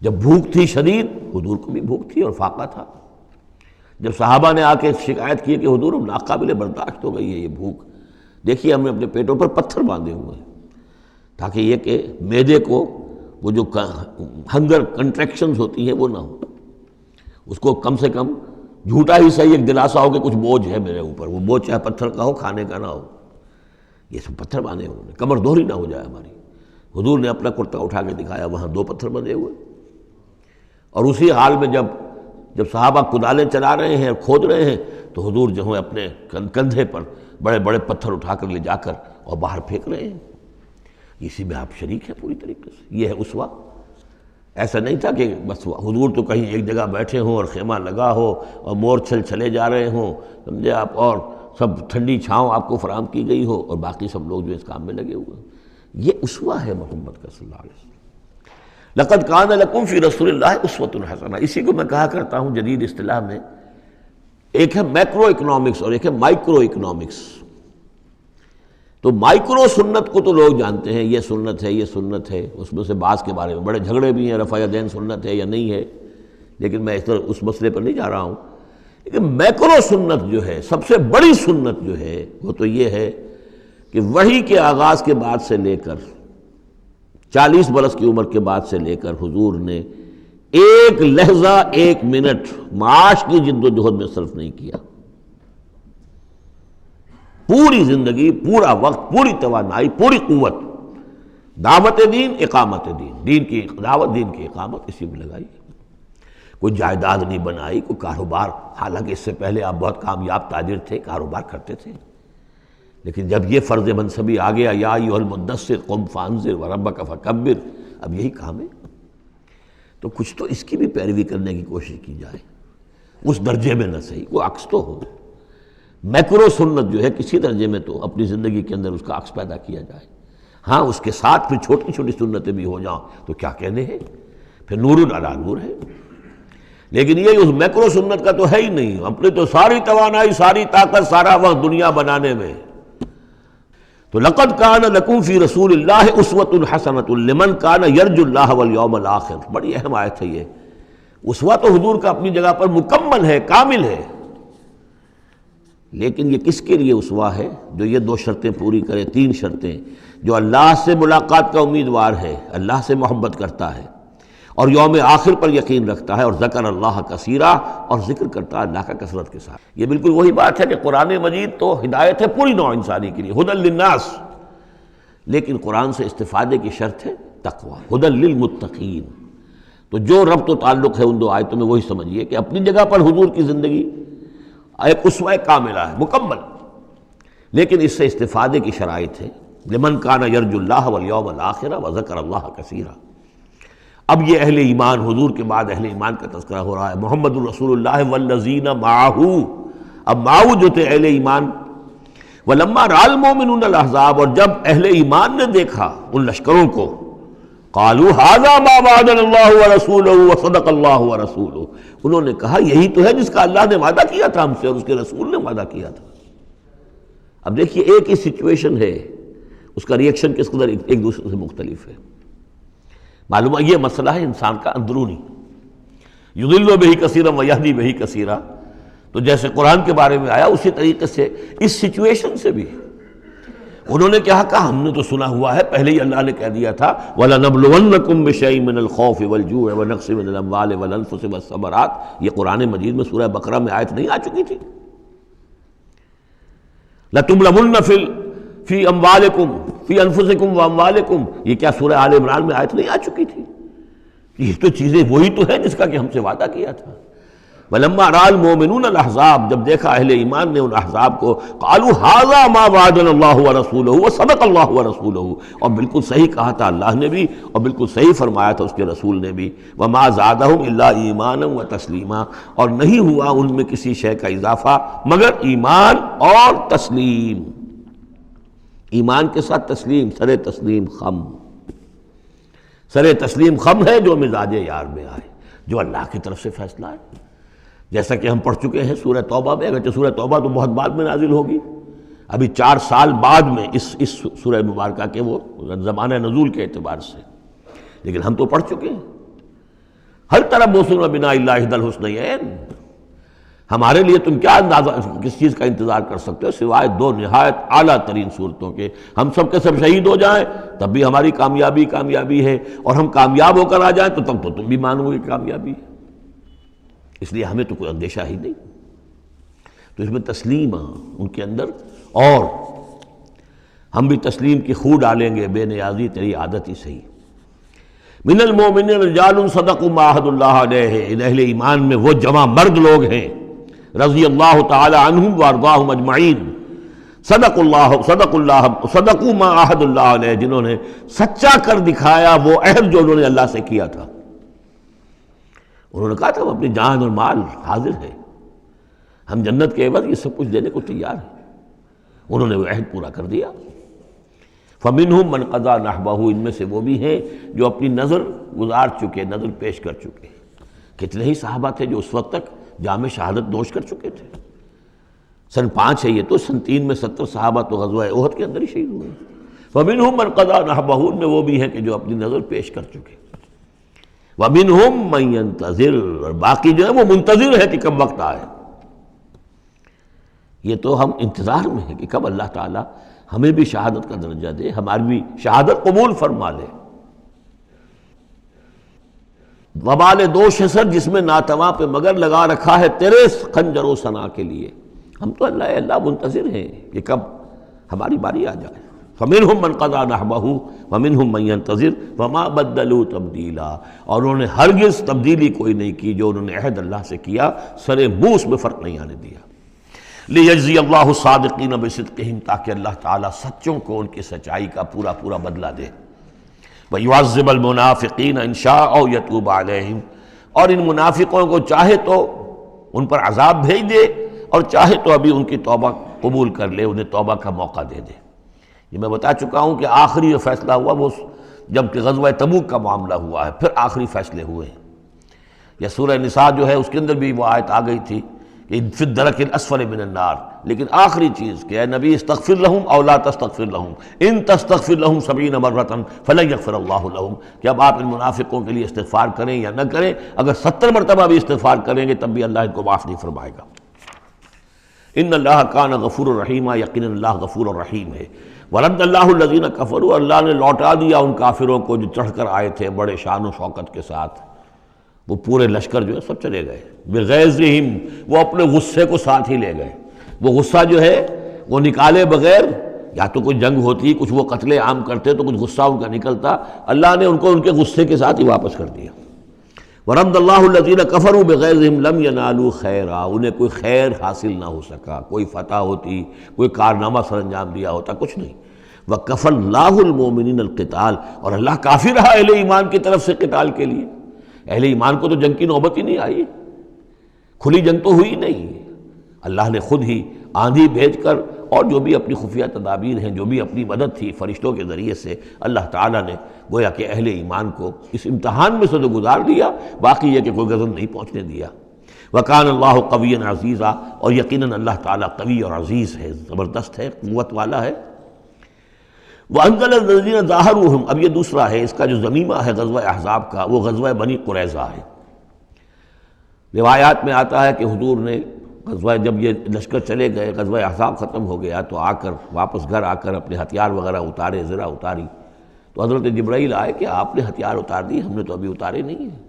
جب بھوک تھی شدید، حضور کو بھی بھوک تھی اور فاقہ تھا۔ جب صحابہ نے آ کے شکایت کی کہ حضور اب ناقابل برداشت ہو گئی ہے یہ بھوک، دیکھیے ہم نے اپنے پیٹوں پر پتھر باندھے ہوئے ہیں تاکہ یہ کہ معدے کو وہ جو ہنگر کنٹریکشنز ہوتی ہیں وہ نہ ہو، اس کو کم سے کم جھوٹا ہی صحیح ایک دلاسا ہو کہ کچھ بوجھ ہے میرے اوپر، وہ بوجھ چاہے پتھر کا ہو، کھانے کا نہ ہو۔ یہ سب پتھر باندھے ہوئے، کمر دوہری نہ ہو جائے ہماری۔ حضور نے اپنا کرتا اٹھا کے دکھایا، وہاں 2 پتھر بندھے ہوئے، اور اسی حال میں جب صحابہ کدالیں چلا رہے ہیں اور کھود رہے ہیں تو حضور جو ہے اپنے کندھے پر بڑے بڑے پتھر اٹھا کر لے جا کر اور باہر پھینک رہے ہیں۔ اسی میں آپ شریک ہیں پوری طریقے سے۔ یہ ہے اسوہ۔ ایسا نہیں تھا کہ بس حضور تو کہیں ایک جگہ بیٹھے ہوں اور خیمہ لگا ہو اور مور چھل چلے جا رہے ہوں، سمجھے آپ، اور سب ٹھنڈی چھاؤں آپ کو فراہم کی گئی ہو اور باقی سب لوگ جو اس کام میں لگے ہوئے ہیں۔ یہ اسوہ ہے محمد کا صلی اللہ علیہ وسلم۔ لقد کان لکم فی رسول اللہ اسوۃ حسنہ، اسی کو میں کہا کرتا ہوں جدید اصطلاح میں، ایک ہے میکرو اکنامکس اور ایک ہے مائکرو اکنامکس۔ تو مائکرو سنت کو تو لوگ جانتے ہیں، یہ سنت ہے، یہ سنت ہے، اس میں سے بعض کے بارے میں بڑے جھگڑے بھی ہیں، رفع یدین سنت ہے یا نہیں ہے، لیکن میں اس مسئلے پر نہیں جا رہا ہوں۔ لیکن میکرو سنت جو ہے، سب سے بڑی سنت جو ہے، وہ تو یہ ہے کہ وحی کے آغاز کے بعد سے لے کر 40 برس کی عمر کے بعد سے لے کر حضور نے ایک لحظہ، ایک منٹ معاش کی جد و جہد میں صرف نہیں کیا۔ پوری زندگی، پورا وقت، پوری توانائی، پوری قوت دعوت دین، اقامت دین، دین کی دعوت، دین کی اقامت، اسی میں لگائی۔ کوئی جائیداد نہیں بنائی، کوئی کاروبار، حالانکہ اس سے پہلے آپ بہت کامیاب تاجر تھے، کاروبار کرتے تھے، لیکن جب یہ فرض منصبی آ گیا، یا ایھا المدثر قم فانذر وربک فکبر، اب یہی کام ہے، تو کچھ تو اس کی بھی پیروی کرنے کی کوشش کی جائے، اس درجے میں نہ صحیح، وہ عکس تو ہو۔ میکرو سنت جو ہے کسی درجے میں تو اپنی زندگی کے اندر اس کا عکس پیدا کیا جائے۔ ہاں اس کے ساتھ پھر چھوٹی چھوٹی سنتیں بھی ہو جاؤں تو کیا کہنے ہیں، پھر نور علی نور ہے، لیکن یہ اس میکرو سنت کا تو ہے ہی نہیں۔ اپنے تو ساری توانائی، ساری طاقت، سارا وقت دنیا بنانے میں۔ تو لقد کان لکم فی رسول اللہ اسوۃ حسنۃ لمن کان یرجو اللہ والیوم الآخر، بڑی اہم آیت ہے یہ۔ اسوہ تو حضور کا اپنی جگہ پر مکمل ہے، کامل ہے، لیکن یہ کس کے لیے اسوہ ہے؟ جو یہ 2 شرطیں پوری کرے، 3 شرطیں، جو اللہ سے ملاقات کا امیدوار ہے، اللہ سے محبت کرتا ہے اور یوم آخر پر یقین رکھتا ہے، اور ذکر اللہ کثیرا، اور ذکر کرتا ہے اللہ کا کثرت کے ساتھ۔ یہ بالکل وہی بات ہے کہ قرآن مجید تو ہدایت ہے پوری نوع انسانی کے لیے، ھدی للناس، لیکن قرآن سے استفادے کی شرط ہے تقویٰ، ھدی للمتقین۔ تو جو ربط و تعلق ہے ان 2 آیتوں میں، وہی سمجھیے کہ اپنی جگہ پر حضور کی زندگی ایک اسوہ کاملہ ہے، مکمل، لیکن اس سے استفادے کی شرائط ہے، لمن کان یرجو اللہ والیوم الآخر وذکر اللہ کثیرا۔ اب یہ اہل ایمان، حضور کے بعد اہل ایمان کا تذکرہ ہو رہا ہے، محمد الرسول اللہ والذین معہ، اب معہ جو تھے اہل ایمان، ولما رأى المؤمنون الاحزاب، اور جب اہل ایمان نے دیکھا ان لشکروں کو، قالوا ھذا ما وعدنا اللہ ورسولہ وصدق اللہ ورسولہ، انہوں نے کہا یہی تو ہے جس کا اللہ نے وعدہ کیا تھا ہم سے اور اس کے رسول نے وعدہ کیا تھا۔ اب دیکھیے ایک ہی سچویشن ہے، اس کا ریئیکشن کس قدر ایک دوسرے سے مختلف ہے۔ معلوم ہے یہ مسئلہ ہے انسان کا اندرونی، یضل بہ کثیرا ویہدی بہ کثیرا، تو جیسے قرآن کے بارے میں آیا اسی طریقے سے اس سچویشن سے بھی انہوں نے کیا کہا، ہم نے تو سنا ہوا ہے، پہلے ہی اللہ نے کہہ دیا تھا وَلَنَبْلُوَنَّكُمْ بِشَيْءٍ مِّنَ الْخَوْفِ وَالْجُوعِ وَنَقْصٍ مِّنَ الْأَمْوَالِ وَالْأَنفُسِ وَالثَّمَرَاتِ، یہ قرآن مجید میں سورہ بقرہ میں آیت نہیں آ چکی تھی؟ لَتُبْلَوُنَّ فِي أَمْوَالِكُمْ فِي أَنفُسِكُمْ وَأَمْوَالِكُمْ، یہ کیا سورہ آل عمران میں آیت نہیں آ چکی تھی؟ یہ تو چیزیں وہی تو ہیں جس کا کہ ہم سے وعدہ کیا تھا۔ وَلَمَّا رَأَى الْمُؤْمِنُونَ الْأَحْزَابَ، جب دیکھا اہل ایمان نے ان احزاب کو، قَالُوا هَذَا مَا وَعَدَنَا اللَّهُ وَرَسُولُهُ وَصَدَقَ اللَّهُ وَرَسُولُهُ، اور بالکل صحیح کہا تھا اللہ نے بھی اور بالکل صحیح فرمایا تھا اس کے رسول نے بھی، وَمَا زَادَهُمْ إِلَّا إِيمَانًا وَتَسْلِيمًا، اور نہیں ہوا ان میں کسی شے کا اضافہ مگر ایمان اور تسلیم، ایمان کے ساتھ تسلیم، سر تسلیم خم، سر تسلیم خم ہے جو مزاج یار میں آئے، جو اللہ کی طرف سے فیصلہ ہے، جیسا کہ ہم پڑھ چکے ہیں سورہ توبہ میں، اگرچہ سورہ توبہ تو بہت بعد میں نازل ہوگی، ابھی 4 سال بعد میں اس سورہ مبارکہ کے وہ زمانہ نزول کے اعتبار سے، لیکن ہم تو پڑھ چکے ہیں ہر طرف موسم بنا اللہ احد الحسنیین، ہمارے لیے تم کیا اندازہ کس چیز کا انتظار کر سکتے ہو سوائے 2 نہایت اعلیٰ ترین صورتوں کے، ہم سب کے سب شہید ہو جائیں تب بھی ہماری کامیابی ہے، اور ہم کامیاب ہو کر آ جائیں تو تب تو تم بھی مانو گے کامیابی ہے، اس لیے ہمیں تو کوئی اندیشہ ہی نہیں۔ تو اس میں تسلیم ان کے اندر، اور ہم بھی تسلیم کی خو ڈالیں گے، بے نیازی تیری عادت ہی صحیح۔ من المؤمنین رجال صدقوا ما عاہدوا اللہ علیہ، ان اہل ایمان میں وہ جمع مرد لوگ ہیں رضی اللہ تعالی عنہم وارضاہم اجمعین، صدقوا ما عاہدوا اللہ علیہ، جنہوں نے سچا کر دکھایا وہ عہد جو انہوں نے اللہ سے کیا تھا۔ انہوں نے کہا تھا وہ اپنی جان اور مال حاضر ہے، ہم جنت کے عوض یہ سب کچھ دینے کو تیار ہیں، انہوں نے وہ عہد پورا کر دیا۔ فَمِنْهُمْ مَنْ قَضَى نَحْبَهُ، ان میں سے وہ بھی ہیں جو اپنی نظر گزار چکے، نظر پیش کر چکے۔ کتنے ہی صحابہ تھے جو اس وقت تک جام شہادت نوش کر چکے تھے، سن 5 ہے یہ تو، سن 3 میں 70 صحابہ تو غزوہ احد کے اندر ہی شہید ہوئے۔ فَمِنْهُمْ مَنْ قَضَى نَحْبَهُ، ان میں وہ بھی ہیں کہ جو اپنی نظر پیش کر چکے۔ وَمِنْهُمْ مَنْ يَنْتَظِرُ، اور باقی جو ہے وہ منتظر ہے کہ کب وقت آئے۔ یہ تو ہم انتظار میں ہیں کہ کب اللہ تعالیٰ ہمیں بھی شہادت کا درجہ دے، ہماری بھی شہادت قبول فرما لے۔ وبال دوش ہے سر جس میں ناتواں پہ مگر لگا رکھا ہے تیرے خنجر و ثنا کے لیے، ہم تو اللہ منتظر ہیں کہ کب ہماری باری آ جائے۔ فَمِنْهُمْ مَنْ قَضَى نَحْبَهُ وَمِنْهُمْ مَنْ يَنْتَظِرُ وَمَا بَدَّلُوا تَبْدِيلًا، اور انہوں نے ہرگز تبدیلی کوئی نہیں کی جو انہوں نے عہد اللہ سے کیا، سر منہ اس میں فرق نہیں آنے دیا۔ لِيَجْزِيَ اللَّهُ الصَّادِقِينَ بِصِدْقِهِمْ، تاکہ اللہ تعالیٰ سچوں کو ان کی سچائی کا پورا پورا بدلہ دے۔ وَيُعَذِّبَ الْمُنَافِقِينَ إِنْ شَاءَ أَوْ يَتُوبَ عَلَيْهِمْ، اور ان منافقوں کو چاہے تو ان پر عذاب بھیج دے، اور چاہے تو ابھی ان کی توبہ قبول کر لے، انہیں توبہ کا موقع دے دے۔ یہ میں بتا چکا ہوں کہ آخری جو فیصلہ ہوا وہ جب کہ غزوہ تبوک کا معاملہ ہوا ہے، پھر آخری فیصلے ہوئے ہیں۔ یا سورہ نساء جو ہے اس کے اندر بھی وہ آیت آ گئی تھی کہ فی الدرک الاسفل من النار، لیکن آخری چیز کہ اے نبی استغفر لہم او لا تستغفر لہم ان تستغفر لہم 70 مرۃ فلن یغفر اللہ لہم، کہ اب آپ ان منافقوں کے لیے استغفار کریں یا نہ کریں، اگر 70 مرتبہ بھی استغفار کریں گے تب بھی اللہ ان کو معاف نہیں فرمائے گا۔ ان اللہ کان غفور الرحیم، یقینا اللہ غفور الرحیم ہے۔ ورد اللہ الذین کفروا، اللہ نے لوٹا دیا ان کافروں کو جو چڑھ کر آئے تھے بڑے شان و شوکت کے ساتھ، وہ پورے لشکر جو ہے سب چلے گئے بغیظہم، وہ اپنے غصے کو ساتھ ہی لے گئے۔ وہ غصہ جو ہے وہ نکالے بغیر، یا تو کوئی جنگ ہوتی، کچھ وہ قتل عام کرتے تو کچھ غصہ ان کا نکلتا، اللہ نے ان کو ان کے غصے کے ساتھ ہی واپس کر دیا۔ ورد اللہ الذین کفروا بغیظہم لم ینالوا خیرا، انہیں کوئی خیر حاصل نہ ہو سکا، کوئی فتح ہوتی، کوئی کارنامہ سر انجام دیا ہوتا، کچھ نہیں۔ وکفى اللہ المؤمنین القتال، اور اللہ کافی رہا اہل ایمان کی طرف سے قتال کے لیے۔ اہل ایمان کو تو جنگ کی نوبت ہی نہیں آئی، کھلی جنگ تو ہوئی نہیں، اللہ نے خود ہی آندھی بھیج کر اور جو بھی اپنی خفیہ تدابیر ہیں، جو بھی اپنی مدد تھی فرشتوں کے ذریعے سے، اللہ تعالیٰ نے گویا کہ اہل ایمان کو اس امتحان میں سے تو گزار دیا، باقی یہ کہ کوئی غضب نہیں پہنچنے دیا۔ وکان اللہ قوی عزیزا، اور یقیناً اللہ تعالیٰ قوی اور عزیز ہے، زبردست ہے، قوت والا ہے۔ وانزل الذین ظاہروہم، اب یہ دوسرا ہے، اس کا جو ضمیمہ ہے غزوہ احزاب کا، وہ غزوہ بنی قریظہ ہے۔ روایات میں آتا ہے کہ حضور نے غزوہ، جب یہ لشکر چلے گئے، غزوہ احزاب ختم ہو گیا، تو آ کر واپس گھر آ کر اپنے ہتھیار وغیرہ اتارے، زرہ اتاری، تو حضرت جبرائیل آئے کہ آپ نے ہتھیار اتار دی، ہم نے تو ابھی اتارے نہیں ہیں،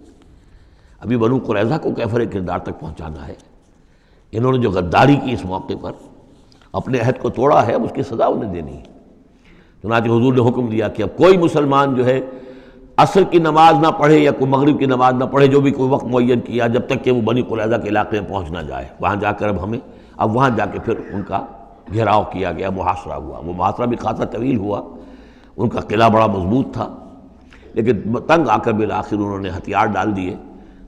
ابھی بنو قریظہ کو کیفر کردار تک پہنچانا ہے۔ انہوں نے جو غداری کی اس موقع پر، اپنے عہد کو توڑا ہے، اب اس کی سزا انہیں دینی ہے۔ چنانچہ حضور نے حکم دیا کہ اب کوئی مسلمان جو ہے عصر کی نماز نہ پڑھے یا کوئی مغرب کی نماز نہ پڑھے، جو بھی کوئی وقت معین کیا، جب تک کہ وہ بنی قریظہ کے علاقے میں پہنچ نہ جائے۔ وہاں جا کر اب وہاں جا کے پھر ان کا گھیراؤ کیا گیا، محاصرہ ہوا۔ وہ محاصرہ بھی خاصا طویل ہوا، ان کا قلعہ بڑا مضبوط تھا، لیکن تنگ آ کر بالآخر انہوں نے ہتھیار ڈال دیے،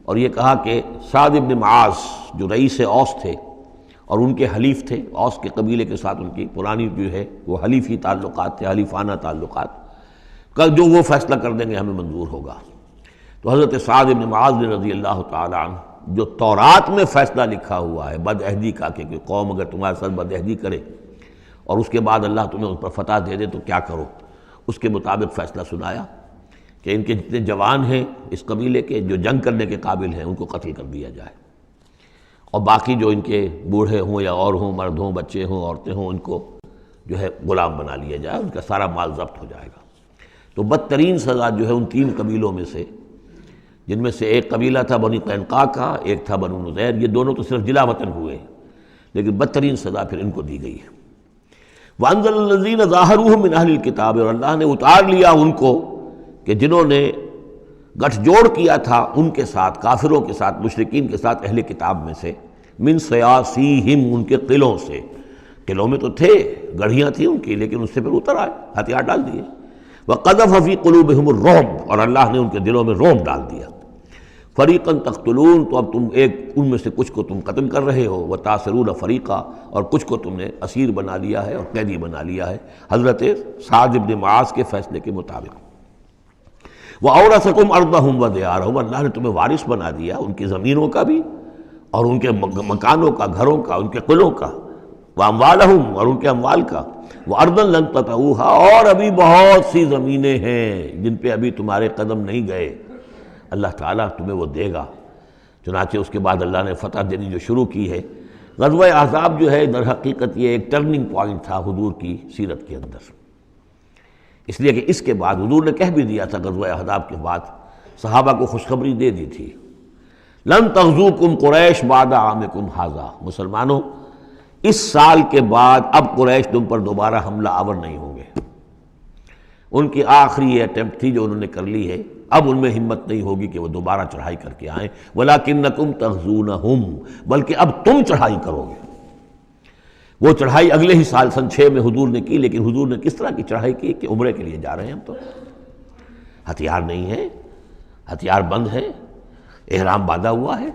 اور یہ کہا کہ سعد بن معاذ جو رئیس اوس تھے اور ان کے حلیف تھے، اوس کے قبیلے کے ساتھ ان کی پرانی جو ہے وہ حلیفی تعلقات تھے، حلیفانہ تعلقات، کہ جو وہ فیصلہ کر دیں گے ہمیں منظور ہوگا۔ تو حضرت سعد بن معاذ رضی اللہ تعالیٰ عنہ، جو تورات میں فیصلہ لکھا ہوا ہے بد عہدی کا، کہ قوم اگر تمہارے ساتھ بد عہدی کرے اور اس کے بعد اللہ تمہیں اس پر فتح دے دے تو کیا کرو، اس کے مطابق فیصلہ سنایا کہ ان کے جتنے جوان ہیں اس قبیلے کے جو جنگ کرنے کے قابل ہیں ان کو قتل کر دیا جائے، اور باقی جو ان کے بوڑھے ہوں یا اور ہوں، مرد ہوں، بچے ہوں، عورتیں ہوں، ان کو جو ہے غلام بنا لیا جائے، ان کا سارا مال ضبط ہو جائے گا۔ تو بدترین سزا جو ہے ان تین قبیلوں میں سے، جن میں سے ایک قبیلہ تھا بنی قینقاع کا، ایک تھا بنو نذیر، یہ دونوں تو صرف جلا وطن ہوئے، لیکن بدترین سزا پھر ان کو دی گئی ہے۔ وَأَنزَلَ الَّذِينَ ظَاهَرُوهُم مِّنْ أَهْلِ الْكِتَابِ، اور اللہ نے اتار لیا ان کو کہ جنہوں نے گٹھ جوڑ کیا تھا ان کے ساتھ، کافروں کے ساتھ، مشرکین کے ساتھ، اہل کتاب میں سے، من صیاصیہم، ان کے قلعوں سے، قلعوں میں تو تھے، گڑھیاں تھیں ان کی، لیکن اس سے پھر اتر آئے، ہتھیار ڈال دیے۔ وَقَذَفَ فِي قُلُوبِهِمُ الرُّعْبَ، اور اللہ نے ان کے دلوں میں رعب ڈال دیا۔ فَرِيقًا تَقْتُلُونَ، تو اب تم ایک ان میں سے کچھ کو تم قتل کر رہے ہو، وَتَأْسِرُونَ فَرِيقًا، اور کچھ کو تم نے اسیر بنا لیا ہے اور قیدی بنا لیا ہے، حضرت سعد بن معاذ کے فیصلے کے مطابق۔ وَأَوْرَثَكُمْ أَرْضَهُمْ وَدِيَارَهُمْ، اللہ نے تمہیں وارث بنا دیا ان کی زمینوں کا بھی اور ان کے مکانوں کا، گھروں کا، ان کے قلعوں کا، وَأَمْوَالَهُمْ، اور ان کے اموال کا، وَأَرْضًا لَّن تَطَئُوهَا، اور ابھی بہت سی زمینیں ہیں جن پہ ابھی تمہارے قدم نہیں گئے، اللہ تعالیٰ تمہیں وہ دے گا۔ چنانچہ اس کے بعد اللہ نے فتح دینی جو شروع کی ہے۔ غزوہ احزاب جو ہے در حقیقت یہ ایک ٹرننگ پوائنٹ تھا حضور کی سیرت کے اندر، اس لیے کہ اس کے بعد حضور نے کہہ بھی دیا تھا، غزوہ احزاب کے بعد صحابہ کو خوشخبری دے دی تھی، لن تغزوکم قریش بعد عامکم ھذا، مسلمانوں اس سال کے بعد اب قریش تم پر دوبارہ حملہ آور نہیں ہوں گے۔ ان کی آخری یہ اٹیمپٹ تھی جو انہوں نے کر لی ہے، اب ان میں ہمت نہیں ہوگی کہ وہ دوبارہ چڑھائی کر کے آئیں، وَلَكِنَّكُمْ تَغْزُونَهُمْ، بلکہ اب تم چڑھائی کرو گے۔ وہ چڑھائی اگلے ہی سال سن 6 میں حضور نے کی، لیکن حضور نے کس طرح کی چڑھائی کی کہ عمرے کے لیے جا رہے ہیں ہم، تو ہتھیار نہیں ہے، ہتھیار بند ہے، احرام باندھا ہوا ہے۔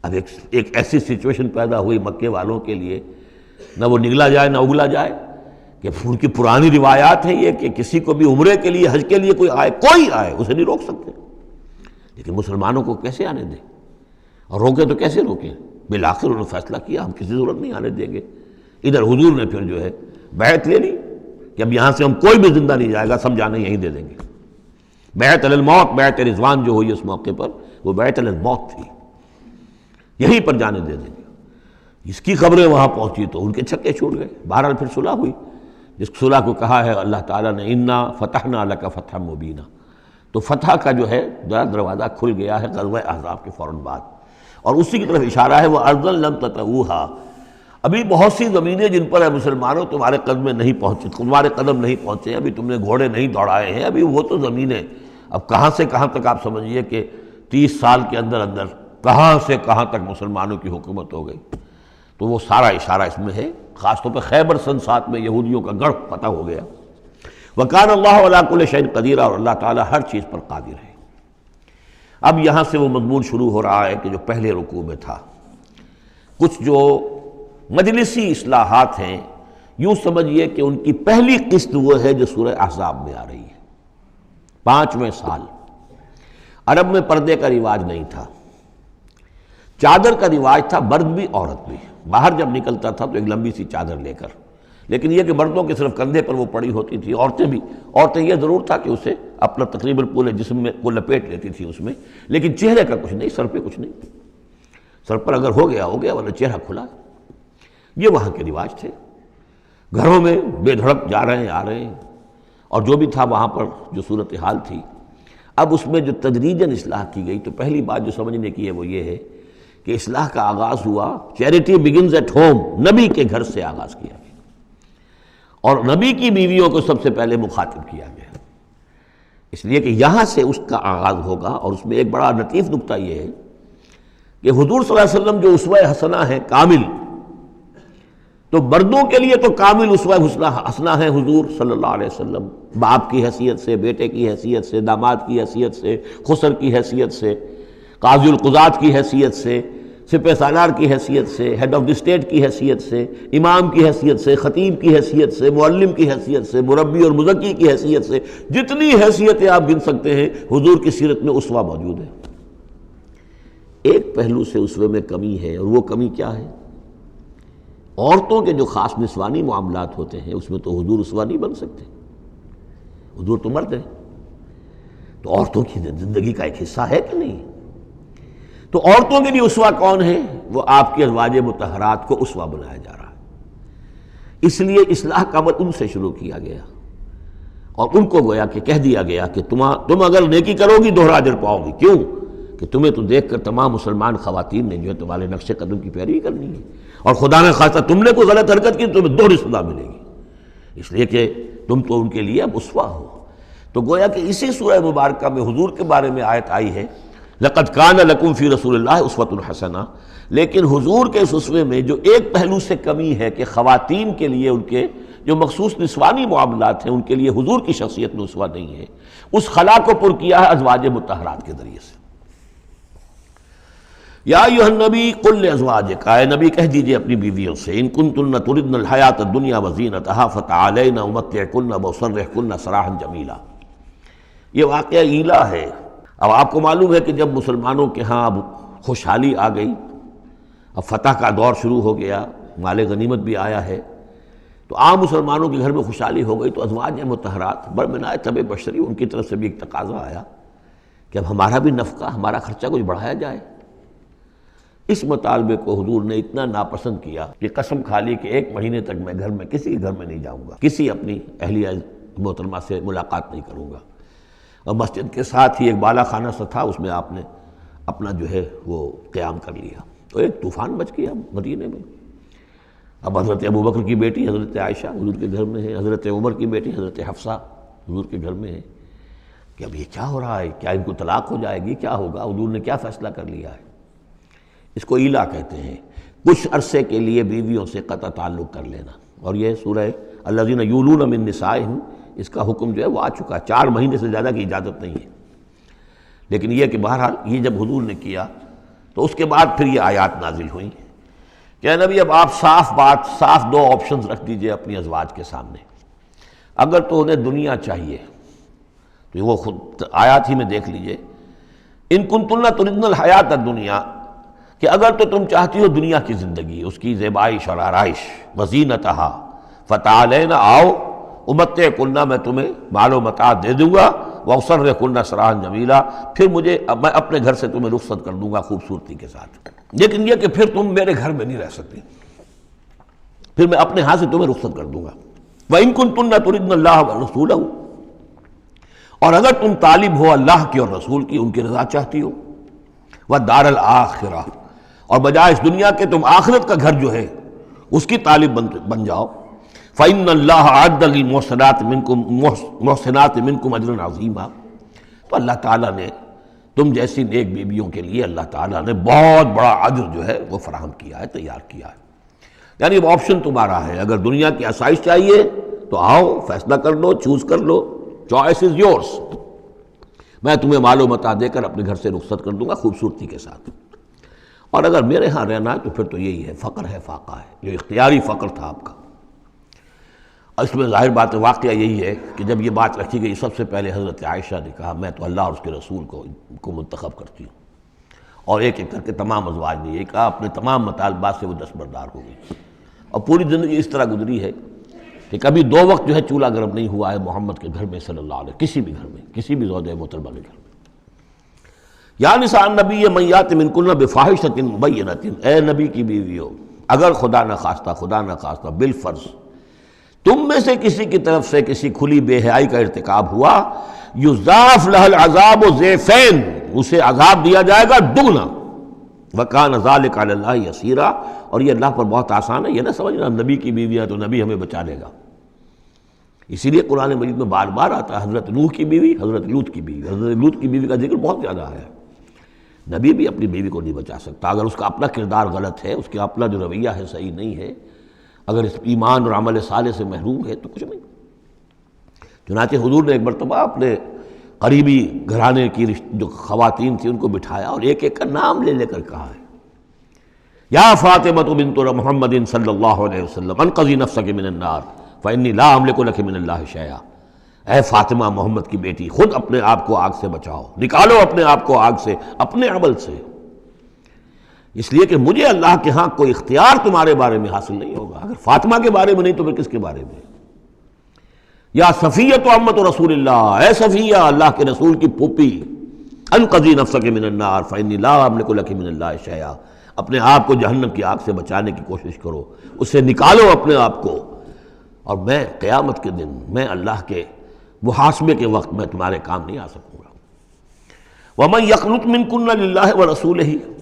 اب ایک ایسی سچویشن پیدا ہوئی مکے والوں کے لیے، نہ وہ نگلا جائے نہ اگلا جائے، کہ ان کی پرانی روایات ہے یہ کہ کسی کو بھی عمرے کے لیے، حج کے لیے کوئی آئے اسے نہیں روک سکتے، لیکن مسلمانوں کو کیسے آنے دیں، اور روکیں تو کیسے روکیں؟ بالآخر انہوں نے فیصلہ کیا ہم کسی ضرورت نہیں آنے دیں گے۔ ادھر حضور نے پھر جو ہے بیعت لے لی کہ اب یہاں سے ہم کوئی بھی زندہ نہیں جائے گا، سب جانے یہیں دے دیں گے۔ بیعت علی الموت، بیعت رضوان جو ہوئی اس موقع پر، وہ بیعت علی الموت تھی، یہیں پر جانے دے دیں گے۔ اس کی خبریں وہاں پہنچی تو ان کے چھکے چھوٹ گئے۔ بہرحال پھر صلح ہوئی، جس صلح کو کہا ہے اللہ تعالیٰ نے انا فتحنا لک فتحا مبینا، تو فتح کا جو ہے دروازہ کھل گیا ہے غزوہ احزاب کے فوراً بعد، اور اسی کی طرف اشارہ ہے وہ ارضا لم تطئوہا، ابھی بہت سی زمینیں جن پر مسلمانوں تمہارے قدم میں نہیں پہنچے، تمہارے قدم نہیں پہنچے، ابھی تم نے گھوڑے نہیں دوڑائے ہیں، ابھی وہ تو زمینیں اب کہاں سے کہاں تک آپ سمجھیے کہ 30 سال کے اندر اندر کہاں سے کہاں تک مسلمانوں کی حکومت ہو گئی۔ تو وہ سارا اشارہ اس میں ہے، خاص طور پہ خیبر سن 7 میں یہودیوں کا گڑھ فتح ہو گیا۔ وَكَانَ اللَّهُ عَلَىٰ كُلِّ شَيْءٍ قَدِيرًا، اور اللہ تعالیٰ ہر چیز پر قادر ہے۔ اب یہاں سے وہ مضمون شروع ہو رہا ہے کہ جو پہلے رکوع میں تھا، کچھ جو مجلسی اصلاحات ہیں، یوں سمجھیے کہ ان کی پہلی قسط وہ ہے جو سورہ احزاب میں آ رہی ہے۔ 5ویں سال عرب میں پردے کا رواج نہیں تھا، چادر کا رواج تھا، مرد بھی عورت بھی، باہر جب نکلتا تھا تو ایک لمبی سی چادر لے کر، لیکن یہ کہ مردوں کے صرف کندھے پر وہ پڑی ہوتی تھی، عورتیں یہ ضرور تھا کہ اسے اپنا تقریباً پورے جسم میں وہ لپیٹ لیتی تھی اس میں، لیکن چہرے کا کچھ نہیں، سر پہ کچھ نہیں، سر پر اگر ہو گیا ورنہ چہرہ کھلا۔ یہ وہاں کے رواج تھے، گھروں میں بے دھڑک جا رہے ہیں آ رہے ہیں، اور جو بھی تھا وہاں پر جو صورتحال تھی۔ اب اس میں جو تدریجاً اصلاح کی گئی، تو پہلی بات جو سمجھنے کی ہے وہ یہ ہے کہ اصلاح کا آغاز ہوا، چیریٹی بگنز ایٹ ہوم، نبی کے گھر سے آغاز کیا گیا، اور نبی کی بیویوں کو سب سے پہلے مخاطب کیا گیا، اس لیے کہ یہاں سے اس کا آغاز ہوگا۔ اور اس میں ایک بڑا لطیف نکتہ یہ ہے کہ حضور صلی اللہ علیہ وسلم جو اسوہ حسنہ ہے کامل، تو مردوں کے لیے تو کامل اسوہ حسنہ ہے حضور صلی اللہ علیہ وسلم، باپ کی حیثیت سے، بیٹے کی حیثیت سے، داماد کی حیثیت سے، خسر کی حیثیت سے، قاضی القضات کی حیثیت سے، سپہ سالار کی حیثیت سے، ہیڈ آف دی اسٹیٹ کی حیثیت سے، امام کی حیثیت سے، خطیب کی حیثیت سے، معلم کی حیثیت سے، مربی اور مزکی کی حیثیت سے، جتنی حیثیتیں آپ گن سکتے ہیں حضور کی سیرت میں اسوہ موجود ہے۔ ایک پہلو سے اسوے میں کمی ہے، اور وہ کمی کیا ہے؟ عورتوں کے جو خاص نسوانی معاملات ہوتے ہیں اس میں تو حضور اسوہ نہیں بن سکتے، حضور تو مرد ہیں، تو عورتوں کی زندگی کا ایک حصہ ہے کہ نہیں؟ تو عورتوں کے لیے اسوہ کون ہے؟ وہ آپ کی ازواج مطہرات کو اسوہ بنایا جا رہا ہے، اس لیے اصلاح کا عمل ان سے شروع کیا گیا، اور ان کو گویا کہ کہہ دیا گیا کہ تم اگر نیکی کرو گی دوہرا اجر پاؤ گی، کیوں کہ تمہیں تو دیکھ کر تمام مسلمان خواتین نے جو ہے تمہارے نقش قدم کی پیروی کرنی ہے، اور خدا نے خواستہ تم نے کوئی غلط حرکت کی تو تمہیں دوہری سزا ملے گی، اس لیے کہ تم تو ان کے لیے اب اسوہ ہو۔ تو گویا کہ اسی سورہ مبارکہ میں حضور کے بارے میں آیت آئی ہے لَقَدْ كَانَ لَكُمْ فِي رَسُولِ اللَّهِ أُسْوَةٌ حَسَنَةٌ، لیکن حضور کے اس اسوے میں جو ایک پہلو سے کمی ہے کہ خواتین کے لیے ان کے جو مخصوص نسوانی معاملات ہیں ان کے لیے حضور کی شخصیت میں اسوہ نہیں ہے، اس خلا کو پر کیا ہے ازواج مطہرات کے ذریعے سے۔ یا ایھا النبی قل لازواجک، اے نبی کہہ دیجئے اپنی بیویوں سے، ان کنتن تردن الحیاۃ الدنیا وزینتہا فتعالین امتعکن واسرحکن سراحا جمیلا۔ یہ واقعہ ایلا ہے۔ اب آپ کو معلوم ہے کہ جب مسلمانوں کے ہاں اب خوشحالی آ گئی، اب فتح کا دور شروع ہو گیا، مال غنیمت بھی آیا ہے، تو عام مسلمانوں کے گھر میں خوشحالی ہو گئی، تو ازواج مطہرات برمنائے طب بشری ان کی طرف سے بھی ایک تقاضا آیا کہ اب ہمارا بھی نفقہ، ہمارا خرچہ کچھ بڑھایا جائے۔ اس مطالبے کو حضور نے اتنا ناپسند کیا کہ قسم کھا لی کہ 1 مہینے تک میں گھر میں کسی کے گھر میں نہیں جاؤں گا، کسی اپنی اہلیہ محترمہ سے ملاقات نہیں کروں گا، اور مسجد کے ساتھ ہی ایک بالا خانہ سا تھا، اس میں آپ نے اپنا جو ہے وہ قیام کر لیا، تو ایک طوفان مچ گیا مدینے میں۔ اب حضرت ابوبکر کی بیٹی حضرت عائشہ حضور کے گھر میں ہے، حضرت عمر کی بیٹی حضرت حفصہ حضور کے گھر میں ہے، کہ اب یہ کیا ہو رہا ہے، کیا ان کو طلاق ہو جائے گی، کیا ہوگا، حضور نے کیا فیصلہ کر لیا ہے؟ اس کو ایلا کہتے ہیں، کچھ عرصے کے لیے بیویوں سے قطع تعلق کر لینا، اور یہ سورہ الذین یولون من نسائہم، اس کا حکم جو ہے وہ آ چکا ہے، 4 مہینے سے زیادہ کی اجازت نہیں ہے، لیکن یہ کہ بہرحال یہ جب حضور نے کیا تو اس کے بعد پھر یہ آیات نازل ہوئیں کہ اے نبی اب آپ صاف 2 آپشنز رکھ دیجئے اپنی ازواج کے سامنے، اگر تو انہیں دنیا چاہیے تو وہ خود آیات ہی میں دیکھ لیجئے، ان کنتن تردن الحیات الدنیا، کہ اگر تو تم چاہتی ہو دنیا کی زندگی، اس کی زیبائش اور آرائش، وزینتہا فتعالین، آؤ امتعکن، میں تمہیں مال و متاع دے دوں گا، واسرحکن سراحا جمیلا، پھر میں اپنے گھر سے تمہیں رخصت کر دوں گا خوبصورتی کے ساتھ، لیکن یہ کہ پھر تم میرے گھر میں نہیں رہ سکتی، پھر میں اپنے ہاتھ سے تمہیں رخصت کر دوں گا۔ وَإِن كُنتُنَّ تُرِدْنَ اللَّهَ وَرَسُولَهُ، اور اگر تم طالب ہو اللہ کی اور رسول کی، ان کی رضا چاہتی ہو، وَالدَّارَ الْآخِرَةَ، اور بجائے اس دنیا کے تم آخرت کا گھر جو ہے اس کی طالب بن جاؤ، فَإِنَّ اللَّهَ أَعَدَّ لِلْمُحْسِنَاتِ مِنْكُمْ أَجْرًا عَظِيمًا، تو اللہ تعالیٰ نے تم جیسی نیک بیویوں کے لیے اللہ تعالیٰ نے بہت بڑا اجر جو ہے وہ فراہم کیا ہے، تیار کیا ہے۔ یعنی وہ آپشن تمہارا ہے، اگر دنیا کی آسائش چاہیے تو آؤ، فیصلہ کر لو، چوز کر لو، چوائس از یورس، میں تمہیں مال و متاع دے کر اپنے گھر سے رخصت کر دوں گا خوبصورتی کے ساتھ، اور اگر میرے ہاں رہنا ہے تو پھر تو یہی ہے، فقر ہے، فاقہ ہے، جو اختیاری فقر تھا آپ کا۔ اور اس میں ظاہر بات واقعہ یہی ہے کہ جب یہ بات رکھی گئی سب سے پہلے حضرت عائشہ نے کہا میں تو اللہ اور اس کے رسول کو منتخب کرتی ہوں، اور ایک ایک کر کے تمام ازواج نے یہ کہا، اپنے تمام مطالبات سے وہ دستبردار ہو گئی، اور پوری زندگی اس طرح گزری ہے کہ کبھی 2 وقت جو ہے چولہا گرم نہیں ہوا ہے محمد کے گھر میں صلی اللہ علیہ، کسی بھی گھر میں، کسی بھی زوجہ محترمہ کے گھر میں۔ یا نساء النبی من یات منکن بفاحشۃ مبینۃ، اے نبی کی بیویوں، اگر خدا نہ خواستہ بالفرض تم میں سے کسی کی طرف سے کسی کھلی بے حیائی کا ارتکاب ہوا، یضاف لها العذاب ضعفین، اسے عذاب دیا جائے گا دگنا، وکان ذلک علی اللہ یسیرا، اور یہ اللہ پر بہت آسان ہے۔ یہ نہ سمجھنا نبی کی بیویاں تو نبی ہمیں بچا لے گا، اسی لیے قرآن مجید میں بار بار آتا ہے حضرت نوح کی بیوی، حضرت لوط کی بیوی، حضرت لوط کی بیوی کا ذکر بہت زیادہ ہے۔ نبی بھی اپنی بیوی کو نہیں بچا سکتا، اگر اس کا اپنا کردار غلط ہے، اس کا اپنا جو رویہ ہے صحیح نہیں ہے، اگر اس ایمان اور عمل صالح سے محروم ہے تو کچھ نہیں۔ چنانچہ حضور نے ایک مرتبہ اپنے قریبی گھرانے کی جو خواتین تھیں ان کو بٹھایا اور ایک ایک کا نام لے کر کہا ہے، یا فاطمہ بنت محمد صلی اللہ علیہ وسلم انقذی نفسک من النار فانی لا املک لک من اللہ شیئا، اے فاطمہ محمد کی بیٹی، خود اپنے آپ کو آگ سے بچاؤ، نکالو اپنے آپ کو آگ سے اپنے عمل سے، اس لیے کہ مجھے اللہ کے ہاں کوئی اختیار تمہارے بارے میں حاصل نہیں ہوگا۔ اگر فاطمہ کے بارے میں نہیں تو پھر کس کے بارے میں؟ یا صفیہ امت رسول اللہ، اے صفیہ اللہ کے رسول کی پھوپھی، انقذی نفسک من النار فانی لا املک لک من اللہ شیئا، اپنے آپ کو جہنم کی آگ سے بچانے کی کوشش کرو، اس سے نکالو اپنے آپ کو، اور میں قیامت کے دن، میں اللہ کے محاسبے کے وقت میں تمہارے کام نہیں آ سکوں گا۔ وَمَن يَقْنُتْ مِنكُنَّ لِلَّهِ وَرَسُولِهِ،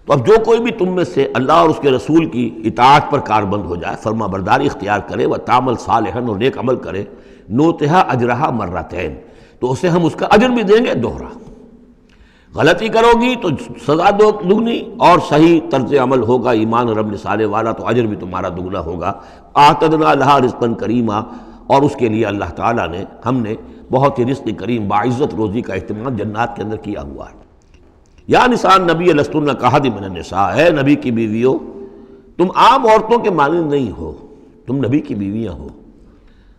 تو اب جو کوئی بھی تم میں سے اللہ اور اس کے رسول کی اطاعت پر کاربند ہو جائے، فرما برداری اختیار کرے، وَتَعْمَلْ صَالِحًا، اور نیک عمل کرے، نُؤْتِهَا أَجْرَهَا مَرَّتَيْن، تو اسے ہم اس کا اجر بھی دیں گے دوہرا۔ غلطی کرو گی تو سزا دگنی، اور صحیح طرز عمل ہوگا ایمان اور عمل صالح والا تو اجر بھی تمہارا دگنا ہوگا۔ اعتدنا لہا رزقا کریما، اور اس کے لیے اللہ تعالیٰ نے، ہم نے بہت ہی رزق کریم باعزت روزی کا اہتمام جنات کے اندر کیا ہوا ہے۔ یا نساء النبی لستن کاحد من النساء، اے نبی کی بیویوں تم عام عورتوں کے مانند نہیں ہو، تم نبی کی بیویاں ہو۔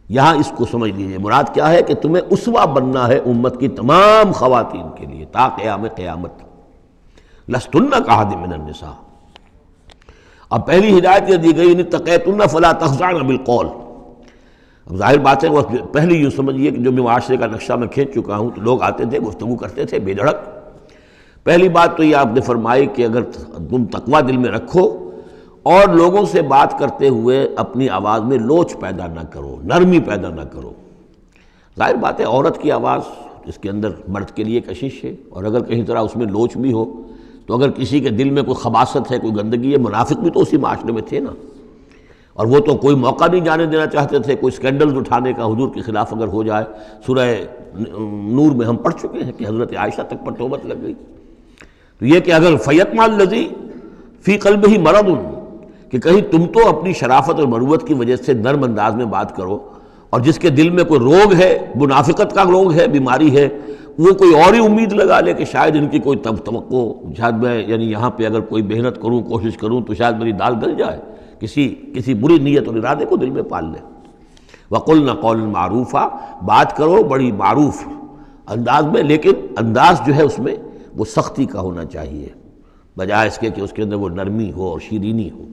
یہاں اس کو سمجھ لیجیے، مراد کیا ہے کہ تمہیں اسوہ بننا ہے امت کی تمام خواتین کے لیے تا قیام قیامت۔ لستن کاحد من النساء، اب پہلی ہدایت یہ دی گئی ان اتقیتن فلا تخضعن بالقول۔ اب ظاہر بات ہے وہ پہلی یوں سمجھیے کہ جو بھی معاشرے کا نقشہ میں کھینچ چکا ہوں تو لوگ آتے تھے گفتگو کرتے تھے بے دھڑک۔ پہلی بات تو یہ آپ نے فرمائی کہ اگر تم تقویٰ دل میں رکھو اور لوگوں سے بات کرتے ہوئے اپنی آواز میں لوچ پیدا نہ کرو، نرمی پیدا نہ کرو۔ ظاہر بات ہے عورت کی آواز اس کے اندر مرد کے لیے کشش ہے، اور اگر کہیں طرح اس میں لوچ بھی ہو تو اگر کسی کے دل میں کوئی خباثت ہے، کوئی گندگی ہے، منافق بھی تو اسی معاشرے میں تھے نا، اور وہ تو کوئی موقع نہیں جانے دینا چاہتے تھے کوئی سکینڈلز اٹھانے کا حضور کے خلاف اگر ہو جائے۔ سورہ نور میں ہم پڑھ چکے ہیں کہ حضرت عائشہ تک پر توبت لگ گئی۔ تو یہ کہ اگر فیطمع الذی فی قلبہ مرض، کہ کہیں تم تو اپنی شرافت اور مروت کی وجہ سے نرم انداز میں بات کرو، اور جس کے دل میں کوئی روگ ہے، منافقت کا روگ ہے، بیماری ہے، وہ کوئی اور ہی امید لگا لے کہ شاید ان کی کوئی توقع، شاید میں یعنی یہاں پہ اگر کوئی محنت کروں، کوشش کروں تو شاید میری دال گل جائے، کسی بری نیت اور ارادے کو دل میں پال لے۔ وَقُلْنَا قَوْلًا مَعْرُوفًا، بات کرو بڑی معروف انداز میں، لیکن انداز جو ہے اس میں وہ سختی کا ہونا چاہیے بجائے اس کے کہ اس کے اندر وہ نرمی ہو اور شیرینی ہو۔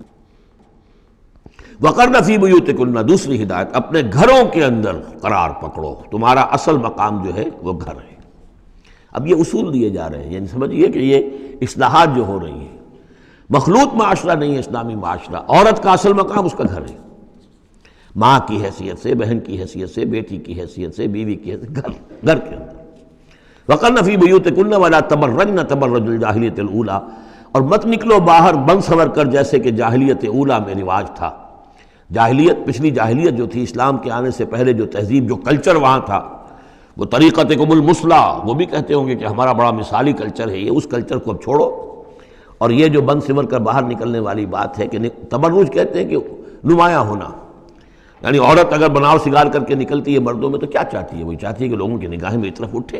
وَقَرْنَ فِي بُيُوتِكُنَّ، دوسری ہدایت، اپنے گھروں کے اندر قرار پکڑو، تمہارا اصل مقام جو ہے وہ گھر ہے۔ اب یہ اصول دیے جا رہے ہیں، یعنی سمجھیے کہ یہ اصلاحات جو ہو رہی ہیں، مخلوط معاشرہ نہیں ہے اسلامی معاشرہ، عورت کا اصل مقام اس کا گھر ہے، ماں کی حیثیت سے، بہن کی حیثیت سے، بیٹی کی حیثیت سے، بیوی کی حیثیت، گھر کے اندر۔ وَقَرْنَ فِي بُيُوتِكُنَّ وَلَا تَبَرَّجْنَ تَبَرُّجَ الْجَاهِلِيَّةِ الْأُولَىٰ، اور مت نکلو باہر بن سنور کر جیسے کہ جاہلیت اولیٰ میں رواج تھا۔ جاہلیت، پچھلی جاہلیت جو تھی اسلام کے آنے سے پہلے جو تہذیب، جو کلچر وہاں تھا، وہ طریقتکم المثلیٰ، وہ بھی کہتے ہوں گے کہ ہمارا بڑا مثالی کلچر ہے یہ، اس کلچر کو اب چھوڑو، اور یہ جو بن سمر کر باہر نکلنے والی بات ہے کہ تبرج کہتے ہیں کہ نمایاں ہونا، یعنی عورت اگر بناؤ سگار کر کے نکلتی ہے مردوں میں تو کیا چاہتی ہے؟ وہی چاہتی ہے کہ لوگوں کی نگاہیں میری طرف اٹھے،